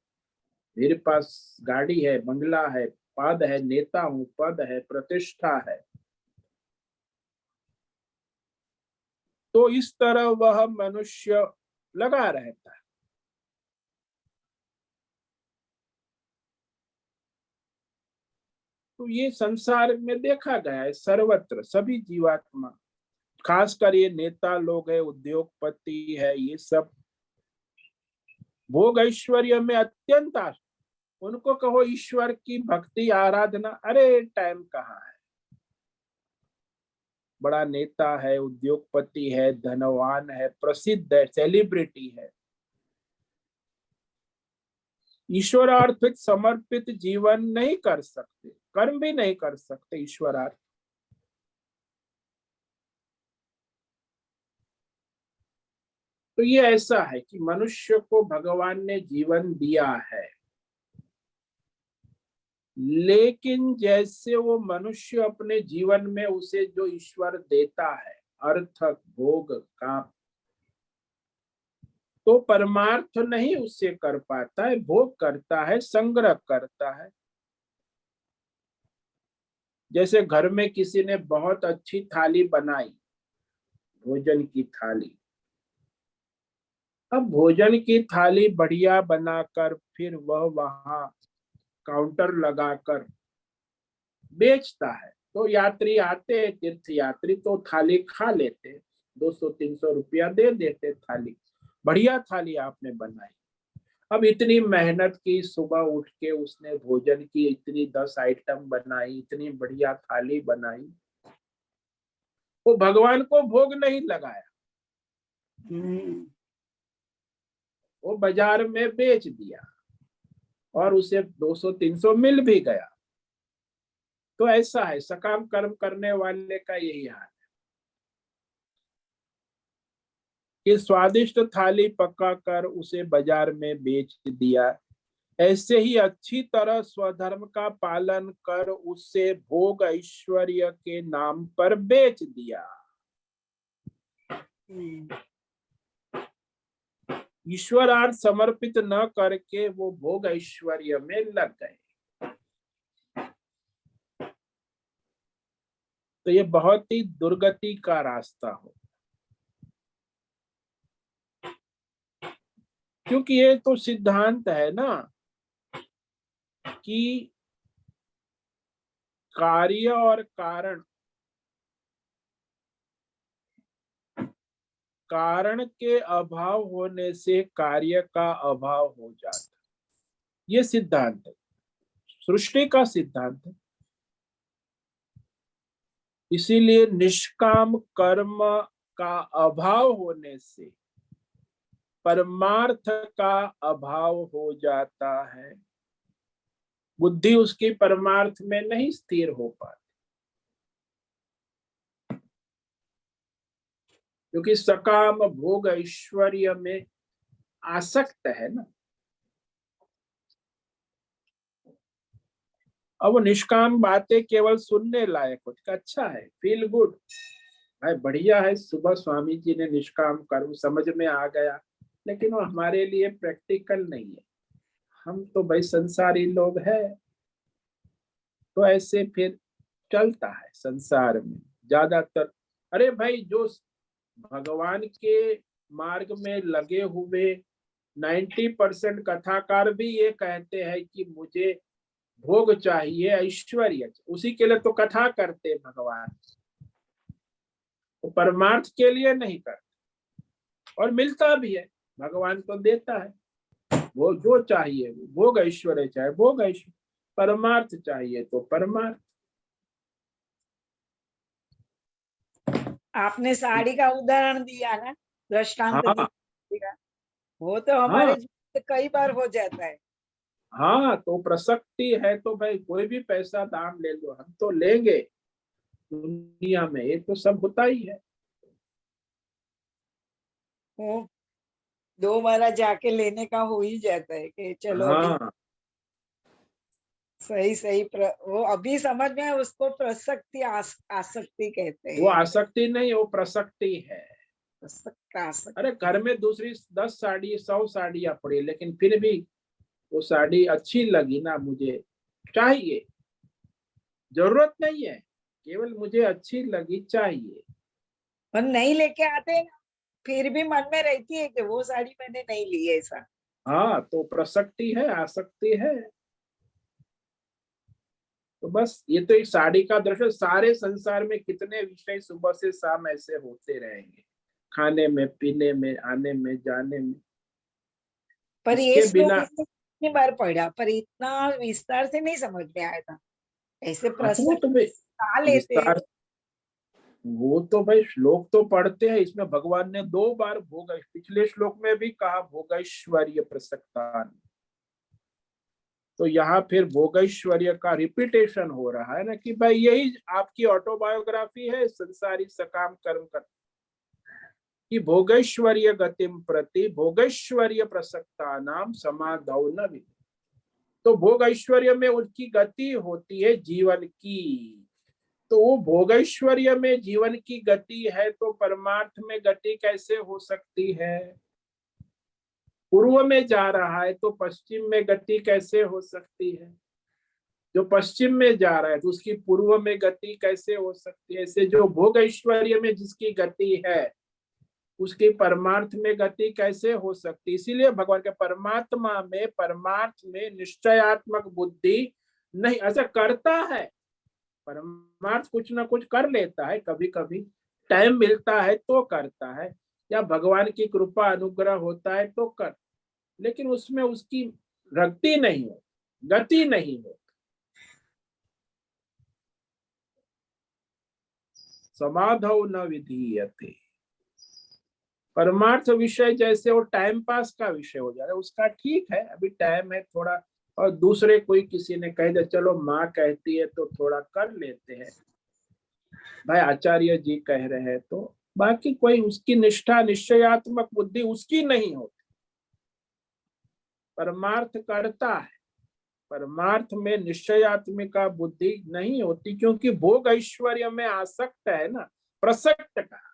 मेरे पास गाड़ी है, बंगला है, पद है, नेता हूँ, पद है, प्रतिष्ठा है। तो इस तरह वह मनुष्य लगा रहता है। तो ये संसार में देखा गया है, सर्वत्र सभी जीवात्मा, खासकर ये नेता लोग है, उद्योगपति है, ये सब भोग ऐश्वर्य में अत्यंत उनको कहो ईश्वर की भक्ति आराधना, अरे टाइम कहाँ है। बड़ा नेता है, उद्योगपति है, धनवान है, प्रसिद्ध है, सेलिब्रिटी है, ईश्वरार्पित समर्पित जीवन नहीं कर सकते, कर्म भी नहीं कर सकते ईश्वरार्थ। तो ये ऐसा है कि मनुष्य को भगवान ने जीवन दिया है, लेकिन जैसे वो मनुष्य अपने जीवन में उसे जो ईश्वर देता है अर्थ भोग का, तो परमार्थ नहीं उससे कर पाता है, भोग करता है, संग्रह करता है। जैसे घर में किसी ने बहुत अच्छी थाली बनाई, भोजन की थाली, अब भोजन की थाली बढ़िया बनाकर फिर वह वहां काउंटर लगाकर बेचता है, तो यात्री आते हैं, तीर्थ यात्री, तो थाली खा लेते, 200-300 रुपया दे देते थाली, बढ़िया थाली आपने बनाई। अब इतनी मेहनत की, सुबह उठ के उसने भोजन की, इतनी 10 आइटम बनाई, इतनी बढ़िया थाली बनाई, वो भगवान को भोग नहीं लगाया, वो बाजार में बेच दिया और उसे 200-300 मिल भी गया। तो ऐसा है, सकाम कर्म करने वाले का यही हाल है कि स्वादिष्ट थाली पकाकर उसे बाजार में बेच दिया। ऐसे ही अच्छी तरह स्वधर्म का पालन कर उसे भोग ऐश्वर्य के नाम पर बेच दिया। ईश्वरार्थ समर्पित न करके वो भोग ऐश्वर्य में लग गए। तो ये बहुत ही दुर्गति का रास्ता हो, क्योंकि ये तो सिद्धांत है ना कि कार्य और कारण, कारण के अभाव होने से कार्य का अभाव हो जाता, ये सिद्धांत है, सृष्टि का सिद्धांत है। इसीलिए निष्काम कर्म का अभाव होने से परमार्थ का अभाव हो जाता है, बुद्धि उसकी परमार्थ में नहीं स्थिर हो पाती, क्योंकि सकाम भोग ऐश्वर्य में आसक्त है ना। अब निष्काम बातें केवल सुनने लायक होती, अच्छा है, फील गुड, भाई बढ़िया है, सुबह स्वामी जी ने निष्काम कर्म समझ में आ गया, लेकिन वो हमारे लिए प्रैक्टिकल नहीं है, हम तो भाई संसारी लोग हैं। तो ऐसे फिर चलता है संसार में ज्यादातर। अरे भाई, जो भगवान के मार्ग में लगे हुए 90% कथाकार भी ये कहते हैं कि मुझे भोग चाहिए, ऐश्वर्य, उसी के लिए तो कथा करते भगवान, तो परमार्थ के लिए नहीं करते, और मिलता भी है, भगवान तो देता है, वो जो चाहिए वो भोग ऐश्वर्य, चाहे भोग ऐश्वर्य, परमार्थ चाहिए तो परमार्थ। आपने साड़ी का उदाहरण दिया ना, दृष्टांत हाँ दिया, वो तो हमारे हाँ जीवन में कई बार हो जाता है। हाँ, तो प्रसक्ति है तो भाई कोई भी पैसा दाम ले लो, हम तो लेंगे, दुनिया में ये तो सब होता ही है। वो 2 बार जाके लेने का हो ही जाता है कि चलो अभी हाँ, सही सही वो अभी समझ में है, उसको प्रसक्ति आसक्ति कहते वो हैं। आसक्ति नहीं, वो प्रसक्ति है। आसक्ति। अरे घर में दूसरी 10 साड़ी 100 साड़ियां पड़ी, लेकिन फिर भी वो साड़ी अच्छी लगी ना, मुझे चाहिए, जरूरत नहीं है, केवल मुझे अच्छी लगी, चाहिए। और नहीं लेके आते ना, फिर भी मन में रहती है कि वो साड़ी मैंने नहीं ली है, ऐसा। हाँ, तो प्रसक्ति है, आसक्ति है। तो बस ये तो एक साड़ी का दृश्य, सारे संसार में कितने विषय सुबह से शाम ऐसे होते रहेंगे, खाने में, पीने में, आने में, जाने में। पर ये इसके श्लोक बिना इसने कितनी बार पढ़ा, पर इतना विस्तार से नहीं समझ में आया था। ऐसे वो प्रसंग तो भाई गा लेते हैं। विस्तार, वो तो भाई श्लोक तो पढ़ते हैं, इसमें भगवान ने 2 बार भोग, पिछले श्लोक में भी कहा भोगैश्वर्य प्रसक्तान, तो यहाँ फिर भोगैश्वर्य का रिपीटेशन हो रहा है ना, कि भाई यही आपकी ऑटोबायोग्राफी है संसारी सकाम कर्म कर, कि भोगैश्वर्य गतिम प्रति भोगैश्वर्य प्रसक्ता नाम समाधौ न विधि। तो भोग ऐश्वर्य में उनकी गति होती है जीवन की, तो वो भोगैश्वर्य में जीवन की गति है, तो परमार्थ में गति कैसे हो सकती है? पूर्व में जा रहा है तो पश्चिम में गति कैसे हो सकती है? जो पश्चिम में जा रहा है तो उसकी पूर्व में गति कैसे हो सकती है? ऐसे जो भोग ऐश्वर्य में जिसकी गति है उसकी परमार्थ में गति कैसे हो सकती? इसीलिए भगवान के परमात्मा में, परमार्थ में निश्चयात्मक बुद्धि नहीं, ऐसा करता है, परमार्थ कुछ ना कुछ कर लेता है, कभी कभी टाइम मिलता है तो करता है, या भगवान की कृपा अनुग्रह होता है तो कर, लेकिन उसमें उसकी रक्ति नहीं हो, गति नहीं हो। समाधौ न विधीयते, परमार्थ विषय जैसे वो टाइम पास का विषय हो जा रहा है, उसका ठीक है, अभी टाइम है थोड़ा, और दूसरे कोई किसी ने कह दिया चलो माँ कहती है तो थोड़ा कर लेते हैं, भाई आचार्य जी कह रहे हैं, तो बाकी कोई उसकी निष्ठा निश्चयात्मक बुद्धि उसकी नहीं होती, परमार्थ करता है, परमार्थ में निश्चयात्मिका बुद्धि नहीं होती, क्योंकि भोग ऐश्वर्य में आसक्त है ना, प्रसक्त का।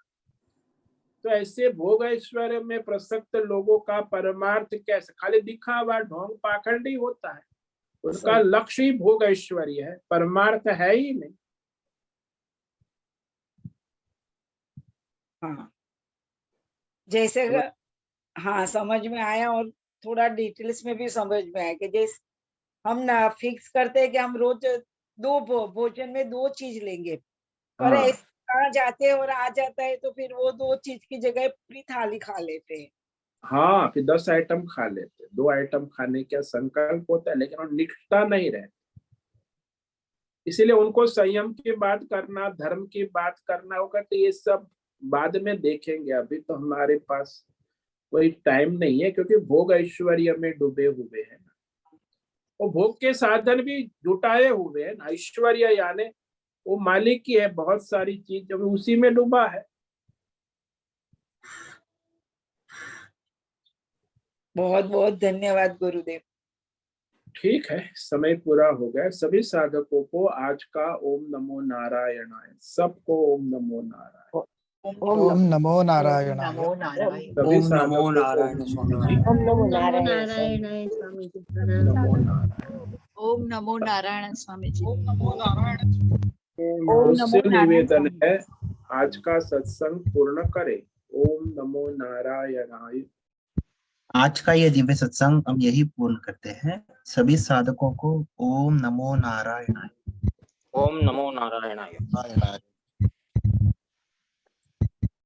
तो ऐसे भोग ऐश्वर्य में प्रसक्त लोगों का परमार्थ कैसे, खाली दिखावा ढोंग पाखंडी होता है, उनका लक्ष्य ही भोग ऐश्वर्य है, परमार्थ है ही नहीं। हाँ, जैसे हाँ समझ में आया, और थोड़ा डिटेल्स में भी समझ में आया कि जैसे हम ना फिक्स करते हैं कि हम रोज भोजन में 2 चीज लेंगे, पर हाँ ऐसे कहाँ जाते हैं और आ जाता है तो फिर वो 2 चीज की जगह पूरी थाली खा लेते हैं। हाँ, फिर 10 आइटम खा लेते, 2 आइटम खाने का संकल्प होता है, लेकिन वो निष्ठा नहीं रहती। इसीलिए उनको संयम की बात करना, धर्म की बात करना होगा, तो ये सब बाद में देखेंगे, अभी तो हमारे पास कोई टाइम नहीं है, क्योंकि भोग ऐश्वर्य में डूबे हुए हैं ना, वो भोग के साधन भी जुटाए हुए हैं, ऐश्वर्य यानी वो मालिक की है, बहुत सारी चीज जो उसी में डूबा है। बहुत बहुत धन्यवाद गुरुदेव। ठीक है, समय पूरा हो गया। सभी साधकों को आज का ओम नमो नारायणाय, सबको ओम नमो नारायण। ओम नमो नारायणाय। सभी ओम नमो साधकों को नारायण स्वामी जी। ओम नमो नारायण स्वामी जी। नमो नारायण। ओम नमो नारायण स्वामी जी। मुझसे निवेदन है आज का सत्संग पूर्ण करे। ओम नमो नारायणाय। आज का ये दिव्य सत्संग हम यही पूर्ण करते हैं। सभी साधकों को ओम नमो नारायणाय। ओम नमो नारायणाय।